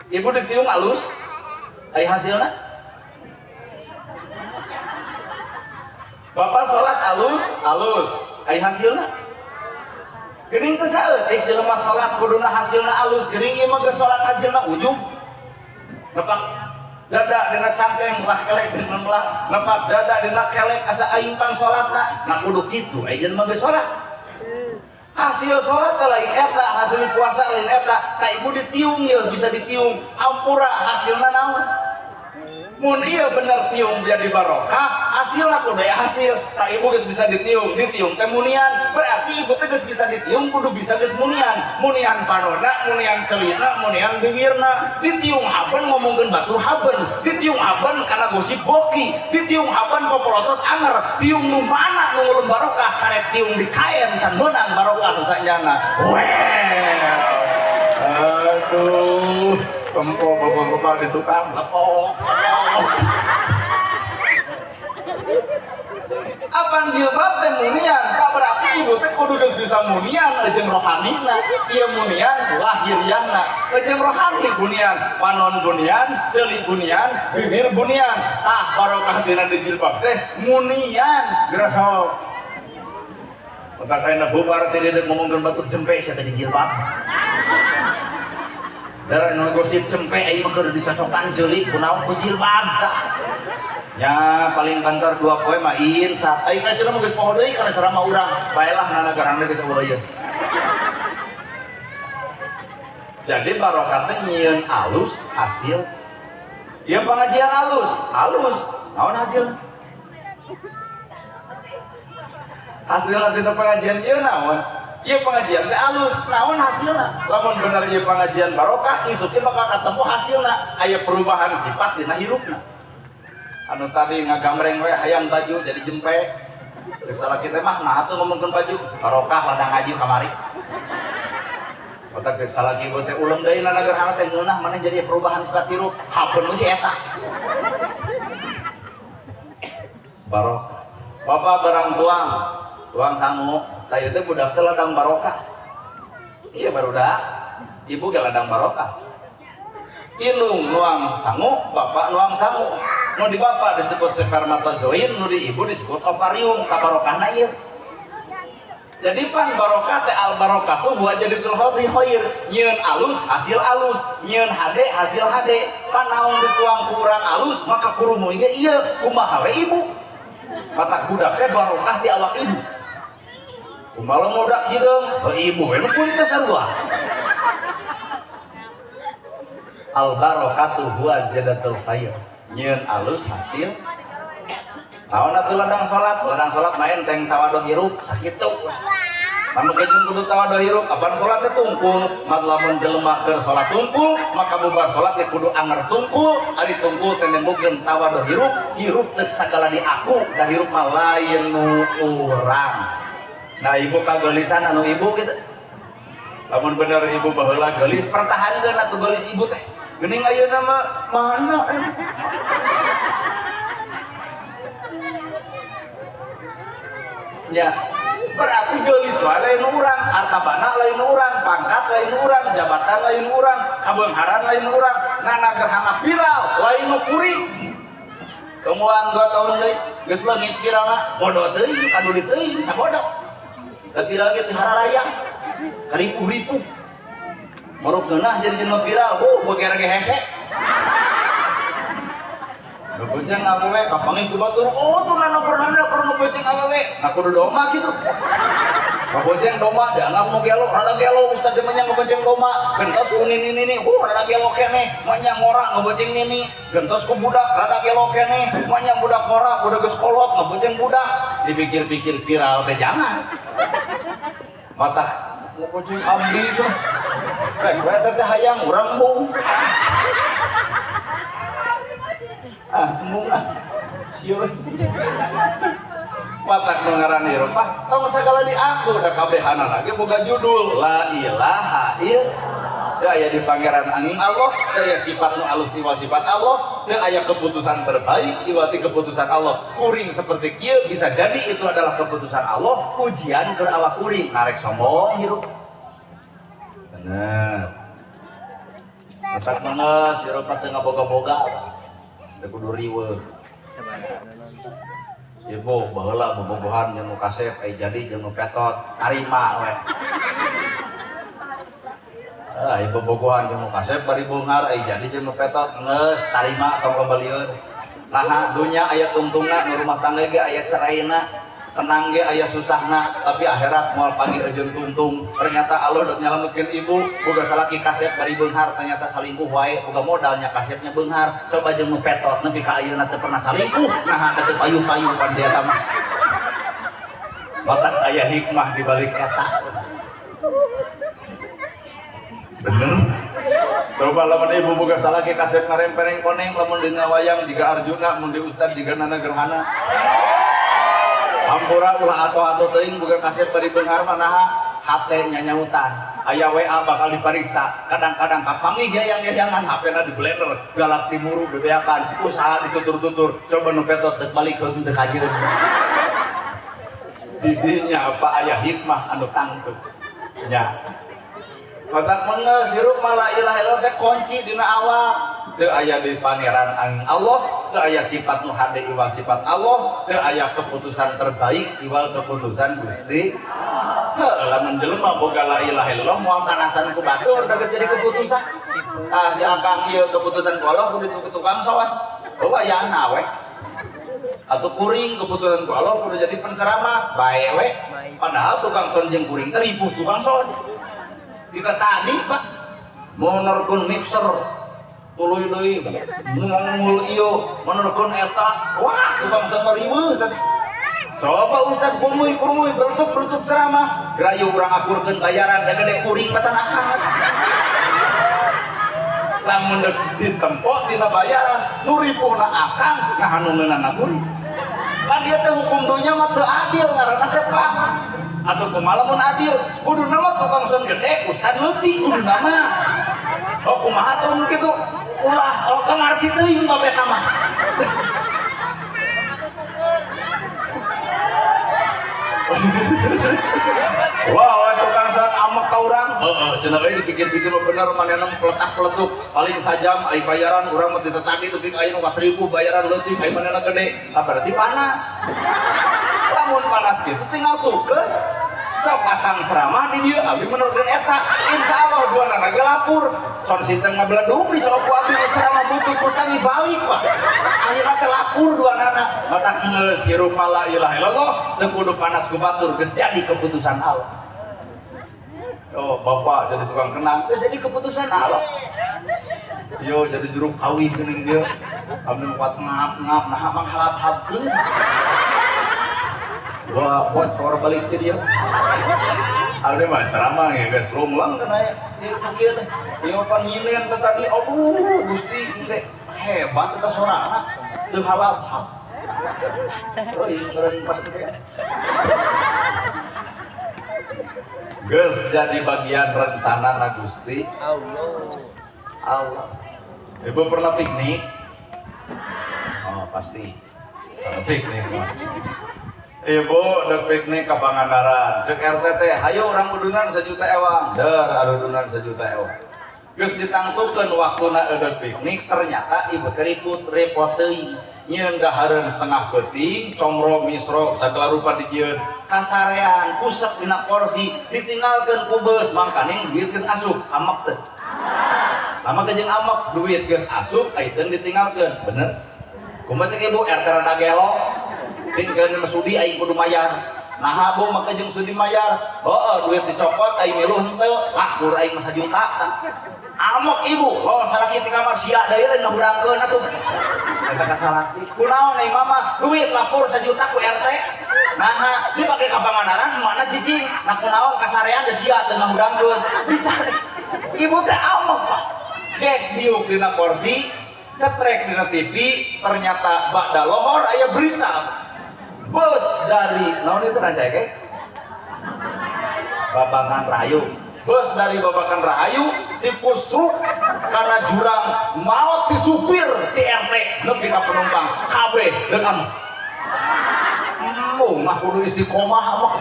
Ibu ditiung alus, ai hasilna? Bapak sholat alus, ai hasilna? Geuning teu saeutik jelema sholat kuduna hasilna alus, geuning ieu mah geus sholat hasilna ujug. Nepak dada dina cangkeng lah kelek dina melah, nepak dada dina kelek asa aing pang sholatna. Nah kudu kitu, aya jelema geus sholat. Hasil sholat lain eta, hasil puasa lain eta. Ka ibu ditiung ieu bisa ditiung, ampura hasilna naon? Mun iya bener tiung jadi barokah, hasilna kudu aya hasil. Tak ibu geus bisa ditiung teh munian. Berarti ibu teh geus bisa ditiung kudu bisa geus munian. Munian panona, munian selina, munian bibirna. Ditiung haben ngomongkeun batur haben. Ditiung haben kana gosip boki. Ditiung haben popolotot anger. Tiung nu mana nu ngulun barokah karek tiung di kaen can meunang barokah nu sanjana. Weh. Aduh. Kempok bapak-bapak di tukang lepok. Apaan jilbab teh munian? Kak berarti ibu teh kudu geus bisa munian jeung rohanina. Ieu munian lahiriahna, jeung rohani bunian, panon bunian, ceuli bunian, bibir bunian. Ah barokah dina di jilbab teh munian. Dirasa otak ayeuna bubar teh deuk ngomongkeun batur jempe sia teh di jilbab. Darah nu gosip cempe aing mah keur dicocokan ceuli kunaon ku jilbab tah. Ya paling bantar 2 poe mah insaf. Aing mah cenah geus poho deui kana ceramah urang. Baelah nanagarana geus eueuh. Jadi barokah teh nyieun alus hasil. Ieu pengajian alus. Naon hasilna? Hasilna tina pengajian ieu naon? Ieu pengajian teh alus, naon hasilna? Lamun bener ieu pengajian barokah, isuk teh bakal ketemu hasilna. Aya perubahan sifat dina hirupna. Anu tadi ngagamreng we hayang baju jadi jempe. Cek salaki teh mah nah atuh ngomongkeun baju, barokah ladang ngaji kamari. Otak cek salaki ieu teh ulem deui na nagarana teh ngeunah maneh jadi perubahan sifat hirup. Habeun we si eta. Barokah. Bapak barang tuang sangu. Tayu teh budak teh ladang barokah. Iya barudak. Ibu ge ladang barokah. Indung nuang sangu, bapak nuang sangu. Nu di bapak disebut spermatozoid, nu di ibu disebut ovarium. Ka barokahna ieu. Jadi pan barokah teh al barokah tuh buat jadi tulhoti khair. Nyieun alus hasil alus, nyieun hade hasil hade. Pan naon dituang ku urang alus maka kurumu ge ieu kumaha we ibu. mata budak teh barokah di awak ibu. Kumaha budak hideung ibu we kulitnya sarua. Al barakatu huwa ziyadatul khair. Nyeun alus hasil. Naon atuh ladang salat main teng tawadoh hirup sakitu. Sampai kejung kudu tawadoh hirup kapan salat teh tungkul. Lamun jelema keur salat tungkul, maka bubar salat teh kudu anger tungkul. Ari tungkul teh nembokeun tawadoh hirup teh sagala di aku, da hirup mah lain nu urang. Nah ibu kagelisan anu ibu kitu. Lamun bener ibu baheula gelis pertahankeun atuh gelis ibu teh. Geuning ayeuna mah mana? Ya, berarti gelis wae lain urang, hartabana lain urang, pangkat lain urang, jabatan lain urang, kabeungharan lain urang, nana gerhana viral lain nu kuring. Kemuan 2 tahun deui geus leungit viralna bodoh teuing, kaduli teuing sabodoh. Da viral ge teh hararaya. Karipuh-ripuh. Maruk geunah jadi jelema viral, beger ge hese. Ngabojeng awewe kapangi ku batur, tuh nana gerhana keur ngabojeng awewe. Nah kudu doma gitu. Ngabojeng doma dianggap nu gelo, rada gelo ustaz manya ngabojeng doma. Gentos ku nini, rada gelo keneh, manya ngora ngabojeng nini. Gentos ku budak rada gelo keneh, manya budak ngora, budak geus kolot ngabojeng budak. Dipikir-pikir viral teh jangan. Mata ngabojeng abdi cenah. Rek we teh hayang urang mung. Mung sieu matak nu ngaran hirup tong sagala di aku da kabehanana ge boga judul la ilaha illallah. Da aya di pangeran angin Allah, da aya sifat nu alus iwal sifat Allah, da aya keputusan terbaik iwal ti keputusan Allah. Kuring seperti kieu bisa jadi itu adalah keputusan Allah, ujian keur awak kuring narek sombong hirup. Bener. Matak manges hirup teh ngaboga-boga. Teu kudu riweuh. Ibu baheula bobogohan jeung nu kasep jadi jeung nu petot arima we. Ibu bobogohan jeung nu kasep bari beunghar jadi jeung nu petot geus tarima tong lobalieun. Nah dunya aya tungtungna nu rumah tangga ge aya ceraina. Senang ge aya susahna tapi akhirat moal pagi ejeun tungtung. Ternyata Allah udah nyalametkeun ibu boga salaki kasep bari beunghar ternyata salingkuh wae boga modalnya kasepnya beunghar. Coba jeung nu petot nepi ka ayeuna teu pernah salingkuh. Nah teu payu-payu pan sia eta mah. Maka aya hikmah di balik eta. Bener. Coba lamun ibu boga salaki kasep ngarempereng koneng lamun dina wayang jiga Arjuna mun di ustad jiga nana gerhana. Ampura ulah atau teuing bukan kasep bari beunghar manaha hate nyanyautan aya WA bakal diperiksa kadang-kadang kapangi yayang-yayangan HP-na di blender galak timuru bebeakan usaha ditutur-tutur coba nu petot teu balik heung teu kajireun di dinya apa aya hikmah anu tangteu nya matak mengeus hirup mala ilaha illallah teh kunci dina awak teu aya di pangeran angin Allah teu aya sifat nu hade iwal sifat Allah teu aya keputusan terbaik iwal keputusan Gusti lamun jelema boga la ilaha illallah moal kanasan ku batur da jadi keputusan si akang ieu keputusan ku Allah kudu tukang sowan wayahna we atuh kuring keputusan ku Allah kudu jadi penceramah bae we padahal tukang son jeung kuring teh ripuh tukang sowan kita tadi pak mau nerkun mixer tuluy deui ngomongul ieu menerkun eta wah tukang sama riweuh tadi coba ustad kurmuy belutup ceramah gerayu urang akurkeun bayaran da gede kuring batan akad lamun ditempo tina bayaran nu ripuhna akang nah nu ngeunana kuring kan dia teh hukum dunya mah teu adil ngaranna teh pak atau kumaha lamun adil kudu nama tukang son gede ustad leutik kudu nama kumaha tuh kitu ulah kangarti teuing babeta mah wah tukang son amek ka urang cenah we dipikir-pikir bener manehna peletak-peletuk paling sajam ai bayaran urang mah tadi teu aya nu 4.000 bayaran leutik ai manehna gede berarti panas lamun panas gitu tinggal tukeun sok akang ceramah di dieu abdi menurutkeun eta insyaallah duana naga lapur sound system ngabeledug di cokku abdi ceramah butuh kustangi balik pak akhirnya teh lapur dua anak mata ngeus hirup la ilaha illallah teu kudu panas ku batur geus jadi keputusan Allah. Oh bapak jadi tukang kenang geus jadi keputusan Allah. Yo jadi juru kawin geuning dia abdi kuat ngap-ngap nah mang harap-harapkeun buat suara balik ke dia abdi mah ceramah ya guys lumlang kana ya kieu teh ieu panghileun teh tadi aduh Gusti teh hebat eta sorana teu halap-halap euy ngeureun pas teh geus jadi bagian rencana na Gusti Allah. Ibu pernah piknik? Oh pasti pernah piknik. Ibu udah piknik ke Pangandaran. Cek RT teh, hayo orang udunan 1 juta ewang. Der, arudunan 1 juta ewang. Geus ditangtukeun waktuna udah piknik, ternyata ibu keriput repot teuing. Nyieun dahareun setengah peuting, comro misro sagala rupa dijieun. Kasarean kusep dina kursi, ditinggalkeun ku beus mangkaning duit geus asup, amak teu. Lama kejeng amak duit geus asup ayeuna ditinggalkeun bener kumaha cek ibu RT rada gelo pingkeun mesudi aing kudu mayar nah bu mah kejeng sudi mayar duit dicopot aing miluh henteu lakur aing mah 1 juta amak ibu saraki ti kamar sia deui lain ngurangkeun atuh eta kasalaki kunaon ai mama duit lapor 1 juta ku RT nah dipake ka Pangandaran mana cicing nah kunaon kasarean geus sia teu ngurangkeun dicari ibu teh amak Pak gek diuk dina kursi cetrek dina TV ternyata bakda lohor aya berita bus dari naon itu rancai ke Babakan Rahayu bus dari Babakan Rahayu dipusruk karena jurang maut di supir di RT nepi ka penumpang kabeh dengan mah kudu istiqomah mah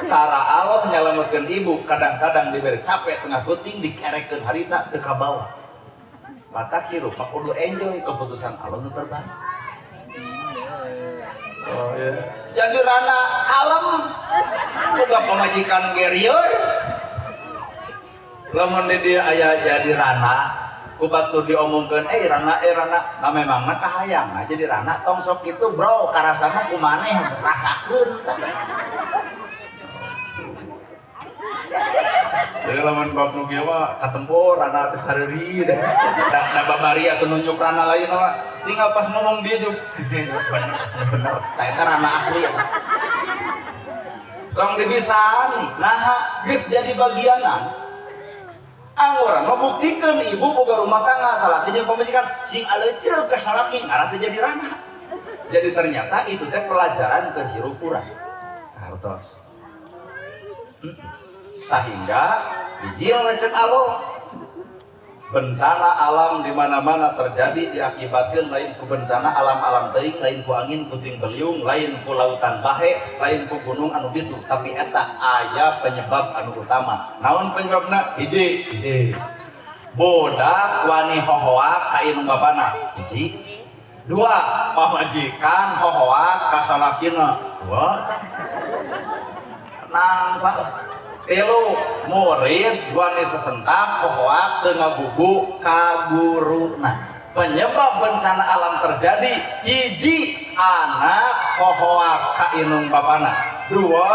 cara Allah nyalametkeun ibu kadang-kadang diberi capek tengah peuting dikerekeun harita teu ka bawah mata hirup mah kudu enjoy keputusan Allah nu terbaik oh ya jadi rana kalem boga pamajikan gerieur lamun di dia aya jadi rana ku batur diomongkeun rana nah memang mah kahayang nah jadi rana tong sok kitu bro karasa mah kumaneh rasakeun jadi lamun bab nu kieu mah katempur rana teh sareuri deh da babari atuh nunjuk rana lain mah tinggal pas ngomong dia juga bener tah eta rana asli tong dibisaan nah geus jadi bagianan angguran membuktikan ibu boga rumah tangga salah jeung pamajikan sing aleuceul ka salaki ngaran teh jadi rana jadi ternyata itu teh pelajaran ke hirup urang hartos sehingga bijil lecek Allah bencana alam di mana-mana terjadi diakibatkan lain ku bencana alam-alam teuing lain ku angin puting beliung lain ku lautan bahe lain ku gunung anu ditu tapi eta aya penyebab anu utama naon penyebabna hiji bodak wani hohoak ka indung bapana hiji dua pamajikan hohoak ka salakina dua nang telu murid wani sesentak hohoak teu ngagugu ka guruna penyebab bencana alam terjadi hiji anak hohoak ka indung bapana dua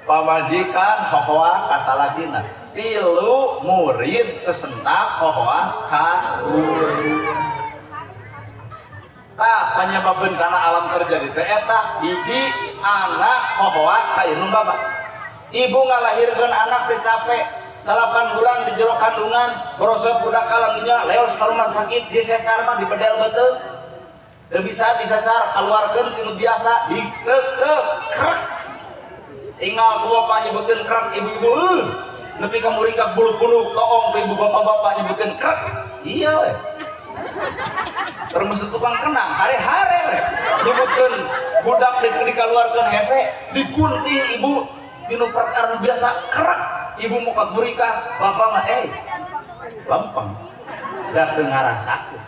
pamajikan hohoak ka salakina tilu murid sesentak hohoak ka guru penyebab bencana alam terjadi teh eta hiji anak hohoak ka indung bapa ibu ngalahirkeun anak teh capek 8 bulan di jero kandungan borosot budak kalangnya leos ka rumah sakit disesar mah dibedel beuteuh teu bisa disesar kaluarkeun tinu biasa dikeukeup krek tinggal ku bapa nyebutkeun krek ibu-ibu nepi ka muringkak bulu-bulu toong ibu bapak-bapak nyebutkeun krek iya we termasuk tukang kenang hari-hari nyebutkeun budak dikeluarkeun hese dikunting ibu tinu perkara biasa krek ibu mukat murika bapak mah lempeng da teu ngarasakeun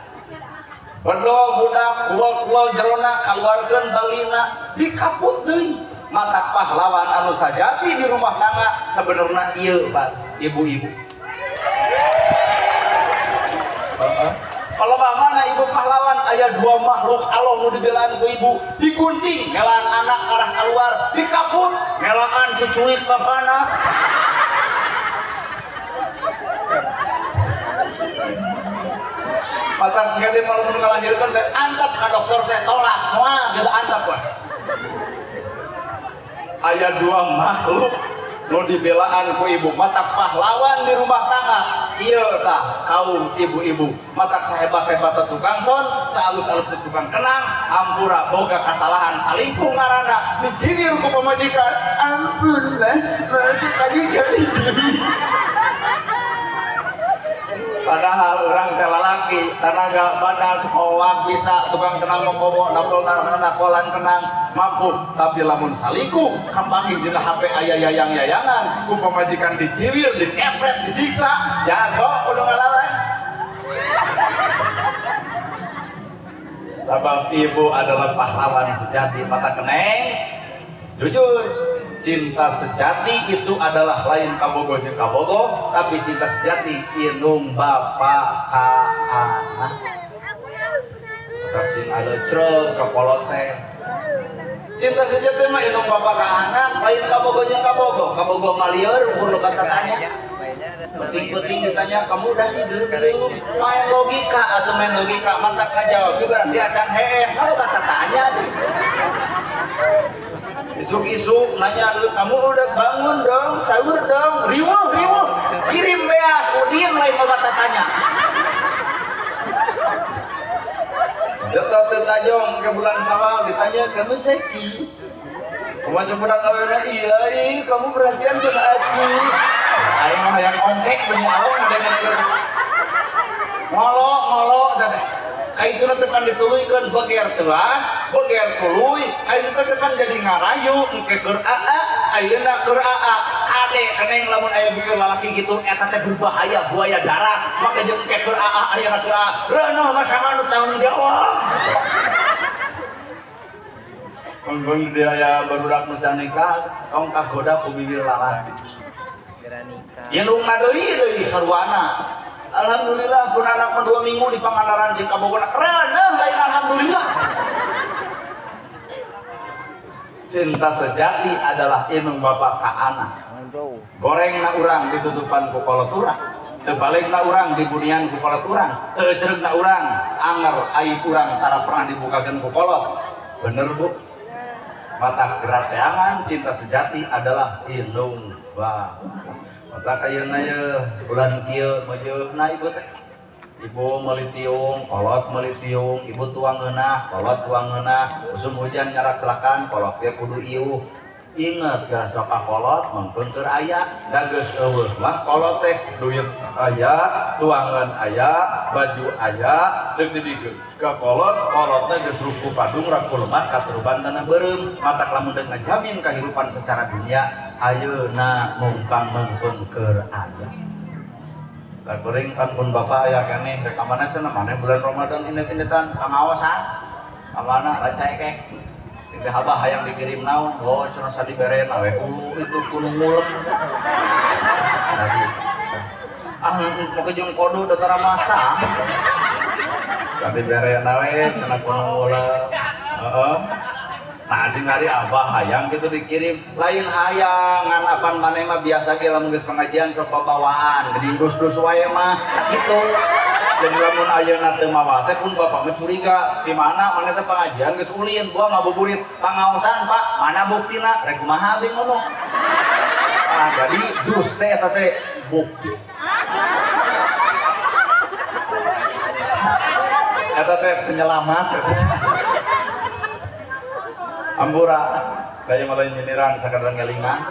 bedol budak kual-kual jerona kaluarkeun balina dikaput deui mata pahlawan anu sajati di rumah tangga sebenarnya ieu Pak ibu-ibu kalau mana ibu pahlawan aya dua makhluk Allah nu dibelaan ku ibu digunting ngelaan anak arah keluar dikaput ngelaan cucuit bapana patang ngeli malu ngalahirkeun teh antap ka dokter teh tolak moal gitu antap we aya dua makhluk nu dibelaan ku ibu matak pahlawan di rumah tangga ieu tah kaum ibu-ibu matak sahebat-hebat tukang son saalus-alus tukang kenang hampura boga kasalahan salingkuh ngaranna dijinir ku pamajikan ampun lah masuk tadi kali padahal orang teh lalaki tanaga badan hoak bisa tukang kenang mokomo napol narana kolan kenang mampu tapi lamun saliku kampangin dina HP aya yayang-yayangan ku pamajikan diciwir dikepret disiksa jago kudu ngalawan sabab ibu adalah pahlawan sejati mata keneng jujur cinta sejati itu adalah lain kabogo jeung kabogo tapi cinta sejati inung bapa ka anak kasih ada cerek ka polote cinta sejati mah inung bapa ka anak lain kabogo jeung kabogo kabogo malieur ukur lo kata tanya penting-penting ditanya kamu udah tidur belum main logika atau main logika mantap kajawab berarti acan heeh kalau kata tanya isuk-isuk nanya kamu udah bangun dong sahur dong riwuh kirim beas udin lain mau kata tanya jatuh tetajong ke bulan Syawal ditanya kamu seki kamu coba kawinnya iya kamu perhatian sama aku ayo mah yang ontek punya awang ada yang ngolok dan itu tekan dituluikeun beger telas beger tuluy itu tekan jadi ngarayu engke keur aa ayeuna keur aa kade keneng lamun aya bieu lalaki gitu eta teh berbahaya buaya darat maka jeung engke keur aa ayeuna keur aa reueuh mah sama nu tanggung jawab mungkin dia aya barudak nu can nikah tong kagoda ku bibir lalaki indungna deui sarwana alhamdulillah pun anak 2 minggu di Pangandaran jeung kabogona reuneuh lain alhamdulillah cinta sejati adalah inung bapa ka anak gorengna urang ditutupan ku kolot urang teu balegna urang dibunian ku kolot urang teu ceregna urang anger aib urang tara pernah dibukakeun ku kolot bener Bu mata gerateangan cinta sejati adalah inung bapa mata ayeuna ye bulan kieu meujeuna ibu teh ibu meuli tiung kolot meuli tiung ibu tuang ngeunah kolot tuang ngeunah musim hujan nyarak celakan kolot ge kudu ieuh inget ka sok kolot mangpeun keur aya da geus eueuh mah kolot teh duyeuh aya tuangan aya baju aya deuk dibikeun ka kolot teh geus ruku padung raku lemah katuruban tanah beureum matak lamun deuk ngajamin kahirupan secara dunia ayeuna mumpang mangpeun keur aya da kuring kan pun bapa aya keneh rek amana cenah maneh bulan Ramadan inet-inetan pangaosan amana racai kek teh abah hayang dikirim naon oh cenah sadiberen awe kudu itu kudu ngulem mau ke jeung kodu datara masa sadiberen awe cenah kudu ngulem heeh nah jeung hari abah hayang gitu dikirim lain hayangan apan maneh mah biasa ge lamun geus pengajian sok babawaan geuning dus-dus wae mah kitu jadi lamun ayeuna teu mawa teh pun bapak mah curiga di mana maneh teh pengajian geus ulin gua ngabuburit pangaosan Pak mana buktina rek kumaha abdi ngomong jadi dus teh eta teh bukti eta teh penyelamat Ambura, daya malah nyindiran sakadang ngelingan.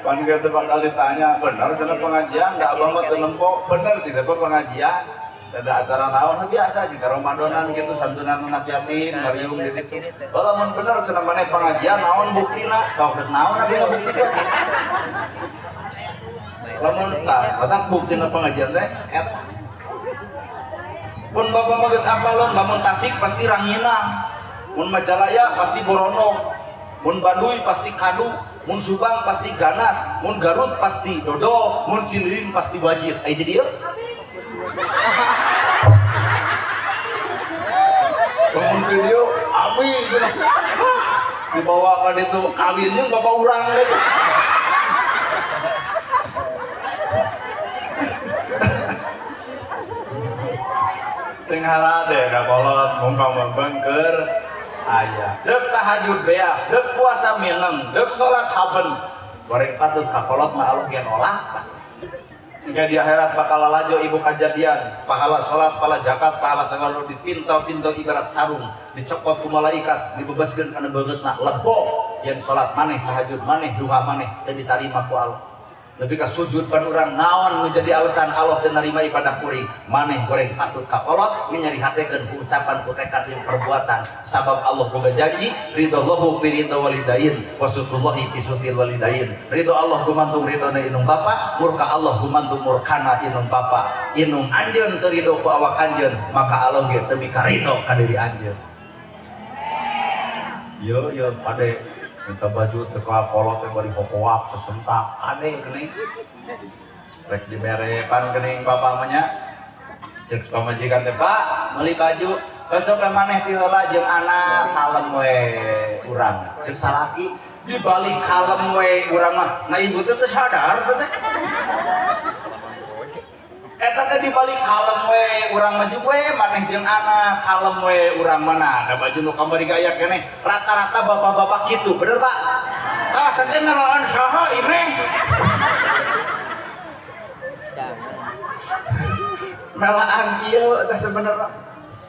Pan kita bakal ditanya, benar cenah pengajian, nggak abang mah teu nempo, bener sih dapat pengajian. Ada acara naon biasa sih Ramadanan gitu santunan anak yatim, ngariung di ditu. Kalau mun bener cenah maneh pengajian naon buktina? Sok deuk naon abi ngabuktikan. Lamun tah, matak buktina pengajian teh eta. Pun bapak mah geus apalon, lamun Tasik pasti Ranginang, mun Majalaya pasti Borondong, mun Baduy pasti Kadu, mun Subang pasti ganas, mun Garut pasti dodol, mun Cililin pasti wajib. Ai jadi yeuh. Mun video abi cenah. Dibawa ka ditu kawinnya bapak urang deui. Sing harade ka kolot mumpang-mumpang keur aya. Deuk tahajud bea, deuk puasa mineng, deuk salat haben. Goreng patut ka kolot mah Allah ge nolak. Hingga di akhirat bakal lalajo ibu kajadian, pahala salat, pahala zakat, pahala sagala dipintal-pintal ibarat sarung, dicokot ku malaikat, dibebaskeun kana beungeutna lebok. Yen salat maneh, tahajud maneh, duha maneh teu ditarima ku Allah. Lebih ka sujud pan urang naon nu jadi alasan Allah teu narima ibadah kuring. Maneh goreng patut ka kolot nyari hatekeun ku ucapan ku tekad jeung perbuatan. Sabab Allah boga janji, ridallahu fi ridha walidain, wasutullahi fi sutil walidain. Ridho Allah gumantung ridona inung bapa, murka Allah gumantung murkana inung bapa. Inung anjeun teu ridho ku awak anjeun, maka Allah ge teu bikaridho ka diri anjeun. Yo pade minta baju teka kolot teh bari hohoak sesentak aneh geuning rek diberepan geuning bapak mah nya ceuk pamajikan teh Pak meuli baju besok ke maneh ti heula jeung anak kalem we urang ceuk salaki dibalik kalem we urang mah nah ibu teh sadar teh eta teh dibalik kalem we urang maju we maneh jeung anak kalem we urang mana da baju nu kamari gaya keneh rata-rata bapak-bapak kitu bener Pak tah teh ngelaan saha imeh melaan ieu teh sebenarnya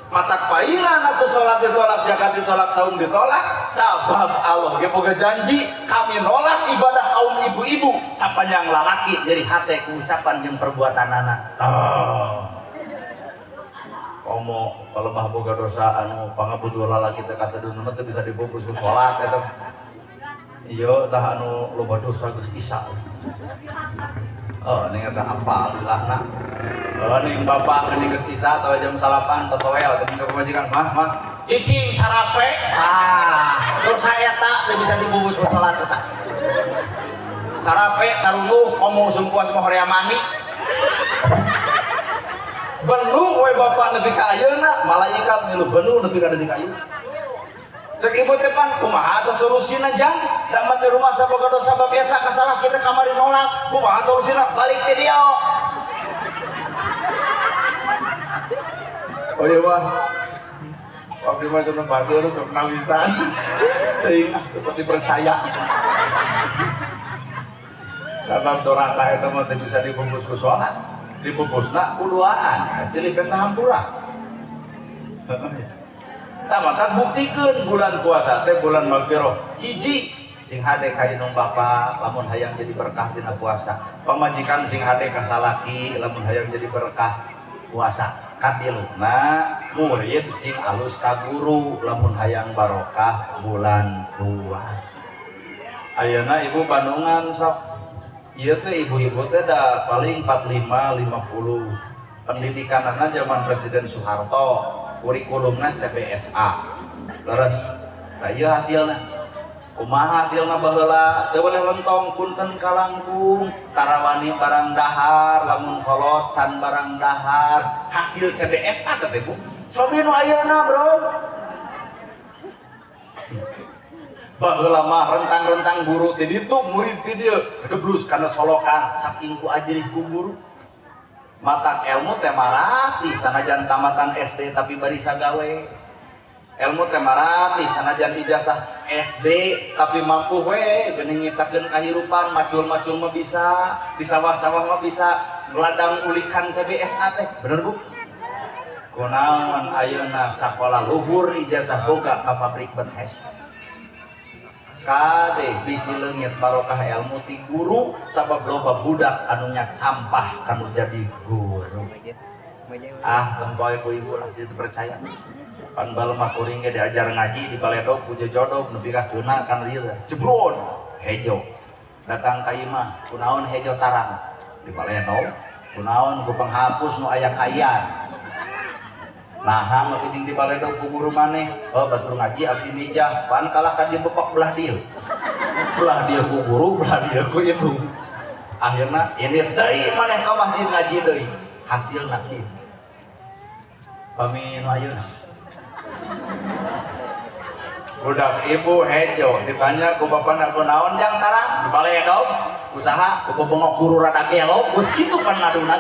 matak pailan atuh salat ditolak zakat ditolak saum ditolak sabab Allah ge boga janji kami nolak ibadah kaum ibu-ibu sapanjang lalaki dari hate ku ucapan jeung perbuatanana. Komo kalau mah boga dosa anu pangabutuh lalaki teh kateudeuna teh bisa dibungkus ku salat eta. Ieu tah anu loba dosa geus Isya. Oh, ini kata apa lilahna. Oh, ning bapak ning geus Isya atawa jam 8 totoel teh ke pamajikan mah cicing sarape. Dosa eta teu bisa dibungkus ku salat eta. Sarape taruluh komo usum kuas mah horea mani. Benu we bapak nepi ka ayeuna, malaikat milu benu nepi ka detik ayeuna. Cek ibu teh pan kumaha atuh solusina jang? Da mah teh rumah saboga dosa bab eta kasalah kita kamari nolak. Kumaha solusina? Balik ke dia. Oh iya mah. Abdi mah cenah batur sok nawisan. Teuing tetep dipercaya. Sabab doraka eta mah teh bisa dibungkus ku salat. Dibungkusna ku duaan, silih pentah hampura. Tamatan buktikeun bulan puasa teh bulan magfirah hiji sing hade ka inung bapa lamun hayang jadi berkah dina puasa pamajikan sing hade ka salaki lamun hayang jadi berkah puasa katiluna murid sing alus ka guru lamun hayang barokah bulan puasa. Ayeuna ibu Bandungan sok ieu teh ibu-ibu teh da paling 45 50 pendidikanana zaman Presiden Soeharto kurikulumna CBSA terus nah iya hasilna kumaha hasilna baheula teu boleh lontong punten kalangkung tarawani barang dahar lamun kolot can barang dahar hasil CBSA teh Bu sobi nu ayeuna bro baheula mah rentang-rentang guru teh ditu murid ti dieu geblus kana solokan saking ku ajrih ku guru matang ilmu teh marati sanajan tamatan SD tapi bari sagawe ilmu teh marati sanajan ijazah SD tapi mampu we geuning nyiptakeun kahirupan macul-macul mah bisa di sawah-sawah mah bisa ladang ulikan CBSA teh bener Bu kunaon ayeuna sakola luhur ijazah boga ka pabrik behes kade bisi leungit barokah ilmu ti guru sabab loba budak anu nya campah kanu jadi guru lempoe ku ibu lah itu percaya pan bae mah kuring ge diajar ngaji di baledog ku jodog nepi ka keuna kan ieu jebrod hejo datang ka imah kunaon hejo tarang di baledog kunaon ku penghapus nu aya kayan nah mah kucing di baledog ku guru maneh oh batur ngaji abdi mijah pan kalah ka dieu bepok belah dieu belah dia ku guru belah dia ku indung akhirnya ini deui maneh ka masjid ngaji deui hasilna kieu pami nu ayeuna budak ibu hejo ditanya ku bapana ku naon jang tarang di baledog usaha ku bongok guru rada gelo geus kitu pan ngaduna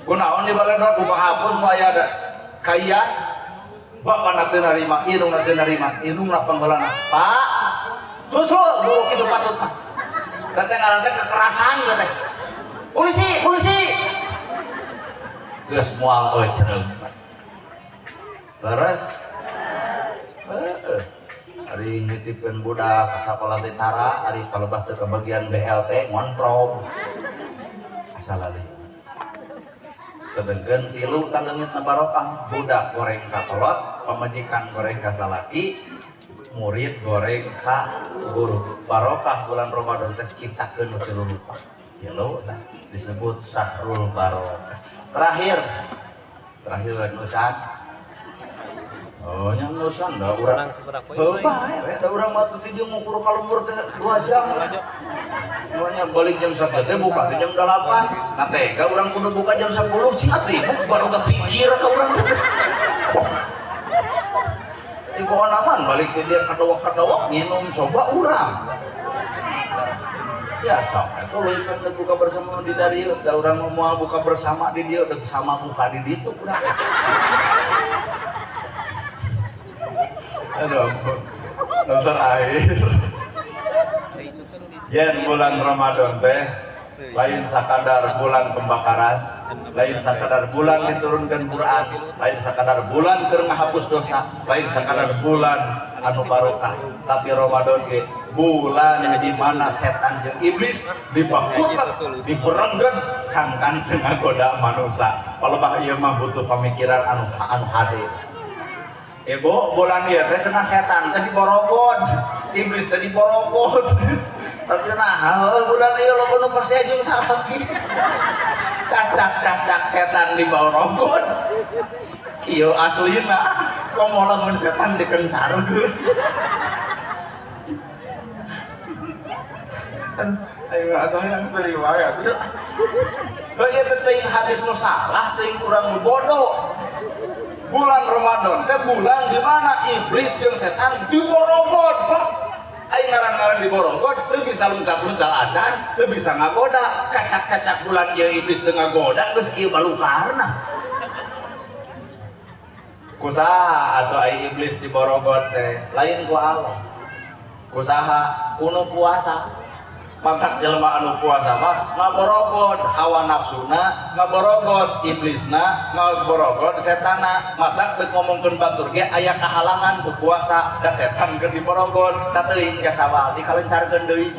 ku naon di baledog ku hapus nu aya kaya bapana teu narima indungna teu narima indungna panggeulana pak susul guru kitu patut mah teteh ngaran teh kekerasan teteh polisi geus moal euceung terus ari nitipkeun budak ka sakola teh tara ari palebah teu ka bagian BLT ngontrol asal lali sedengkeun tilu ka leungitna barokah budak goreng ka kolot pamajikan goreng ka salaki murid goreng ka guru barokah bulan Ramadan teh ciptakeun nu tilu rupa tilu tah disebut syahrul barokah terakhir nusan oh nya nusan da urang bae da urang mah teu jeung ngukur kalumur teh 2 jam nya balik jam 1 teh buka teh jam 8 nah teh ka urang kudu buka jam 10 cing atuh baru kepikir ka urang teh ibu onaman balik ke dia kedawak nginum coba urang ya sok itu leuwih kan buka bersama di dari da urang mau buka bersama di dia udah sama buka di ditu urang aduh ampun nonton air yen bulan Ramadan teh lain sakadar bulan pembakaran lain sakadar bulan diturunkan Quran lain sakadar bulan keur ngahapus dosa lain sakadar bulan anu barokah tapi Ramadan ge bulan di mana setan jeung iblis dibakutet diberegget sangkan teu ngagoda manusia palebah ieu mah butuh pamikiran anu hade ibu bulan ieu teh cenah setan teh diborogod iblis teh diborogod tapi nah bulan ieu loba nu persia jeung salaki cacak setan di bawah rokok kieu aslina komo lamun setan dikencarkeun ayo asal yang riwayat heuh ieu teh teuing hadis nu salah teuing urang nu bodoh bulan Ramadan teh bulan di mana iblis jeung setan diborogod aing ngaran-ngaran diborogod teu bisa luncat-luncat acan teu bisa ngagoda cacak-cacak bulan ieu iblis teu ngagoda geus kieu balukarna kusaha atuh ai iblis diborogod teh lain ku Allah kusaha kuno puasa mantap jelema anu puasa mah ngaborogod hawa nafsuna ngaborogod iblisna ngaborogod setana matak deuk ngomongkeun batur ge aya kahalangan ku puasa da setan keur diborogod da teuing ge sawal dikalencarkeun deui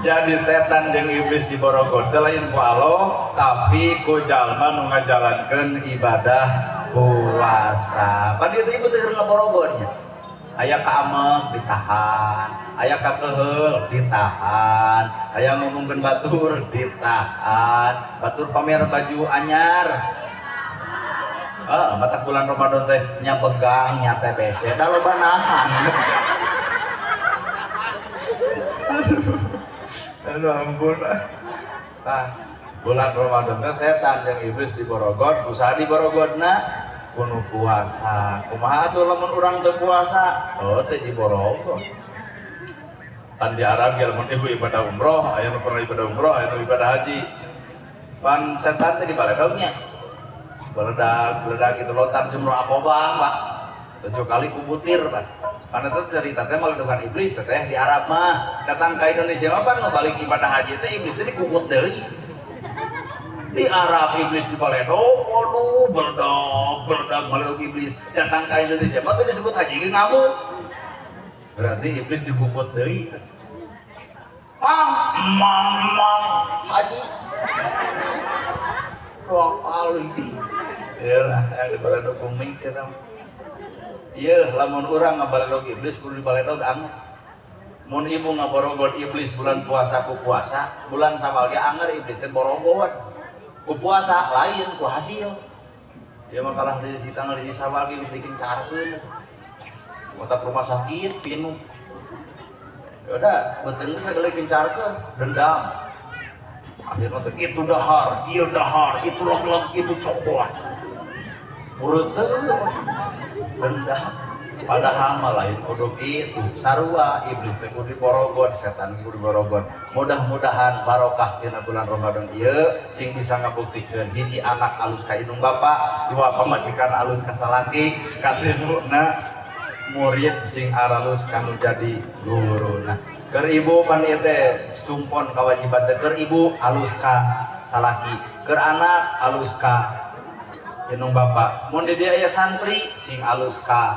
jadi setan jeung iblis diborogod teh lain ku Allah tapi ku jalma nu ngajalankeun ibadah puasa padi teh ibu teh ngaborogodnya aya ka amek ditahan aya ka keheul ditahan aya ngomongkeun batur ditahan batur pamer baju anyar matak bulan Ramadan teh nya begang nya TBC da loba nahan aduh ampun bulan Ramadan teh setan jeung iblis diborogod usaha diborogodna kuno puasa kumaha atuh lamun urang teu puasa teh diborogod pan di Arab ya lamun ibu ibadah umroh aya nu pernah ibadah umroh aya nu ibadah haji pan setan teh dibaledognya beledag gitu lontar jumroh Aqobah Pak 7 kali kubutir Pak karena itu cerita teh maledogan iblis teh di Arab mah datang ke Indonesia mah pan nu balik ibadah haji teh iblis teh dikukut deui di Arab iblis di baledog waduh beledag maledog iblis datang ke Indonesia mah teh disebut haji ge ngamuk berarti iblis dikukut deui mang haji dua kali iyalah yang di baledog kuming cenah ieu lamun urang ngabaledog iblis kudu di baledog anger mun ibu ngaborogod iblis bulan puasa ku puasa bulan Sawal ge anger iblis teh borogod ku puasa lain ku hasil dia makalah di tanggal di Sawal ge geus dikencarkeun kota rumah sakit pinu udah betul bisa kali kencarkan dendam akhirnya tuh itu dahar itu leg itu coklat urut dendam padahal mah lain kudu itu sarua iblis teh kudu borogon setan kudu borogon mudah-mudahan barokah dina bulan Ramadan ieu sing bisa ngabuktikeun hiji anak alus ka indung bapa dua pamajikan alus ka salaki katiluna murid sing aralus kanu jadi guru. Nah keur ibu pan ieu teh sumpon kewajiban teh keur ibu alus ka salaki keur anak alus ka indung bapa mun di dieu aya santri sing alus ka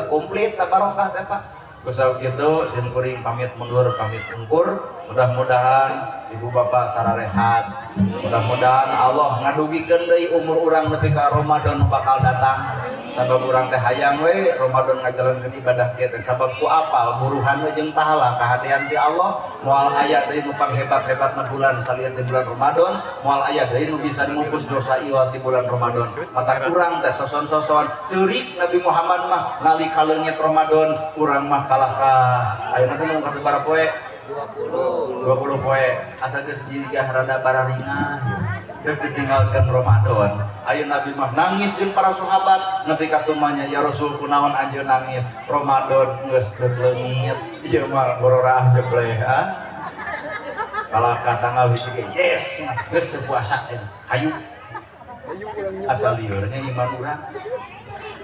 komplit tak barokah teh Pak. Kusau kitu sim kuring pamit mundur pamit ungkur. Mudah-mudahan ibu bapak sararehat. Mudah-mudahan Allah ngadugikeun deui umur urang nepi ka Ramadan bakal datang. Sabab urang teh hayang we Ramadan ngajalankeun ibadah kieu teh sabab ku apal buruhan we jeung pahala kahadian ti Allah moal aya deui nu panghebat-hebatna bulan salieun ti bulan Ramadan moal aya deui nu bisa dimupus dosa ieu ti bulan Ramadan mata kurang teh soson-soson ceurik Nabi Muhammad mah nalika leungit Ramadan urang mah kalah ka ayeuna teh nu kasabaraha poe 20 poe asa geus jiga rada bararingan dek ditinggalkan Ramadan. Ayo Nabi mah nangis jeung para sahabat nepi ka tumanya ya Rasul kunaon anjeun nangis Ramadan geus leungit ieu mah bororah jebleh kalau ka tanggal hiji ge yes geus teu puasa teh hayu asal liurnya iman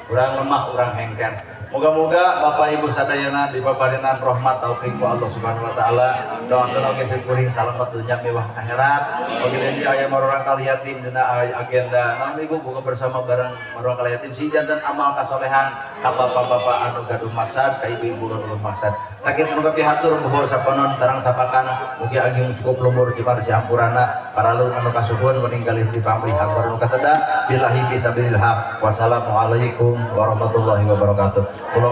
urang lemah urang hengker. Moga-moga Bapak Ibu sadayana dipaparinan rahmat taufik ku Allah Subhanahu wa taala. Doakeun oge kuring salamet dunya mewah akhirat. Oge di aya marorang kali yatim dina agenda naon Ibu buka bersama bareng marorang kali yatim si jantan amal kasolehan ka bapak-bapak anu gaduh maksad ka ibu-ibu anu gaduh maksad. Sakit muga pihatur muga saponon sareng sapakan mugi ageng cukup lumur di parsi ampurana para leun anu kasuhun meninggalin di pamrih akbar nu kateda billahi fisabilillah. Wassalamualaikum warahmatullahi wabarakatuh. Kula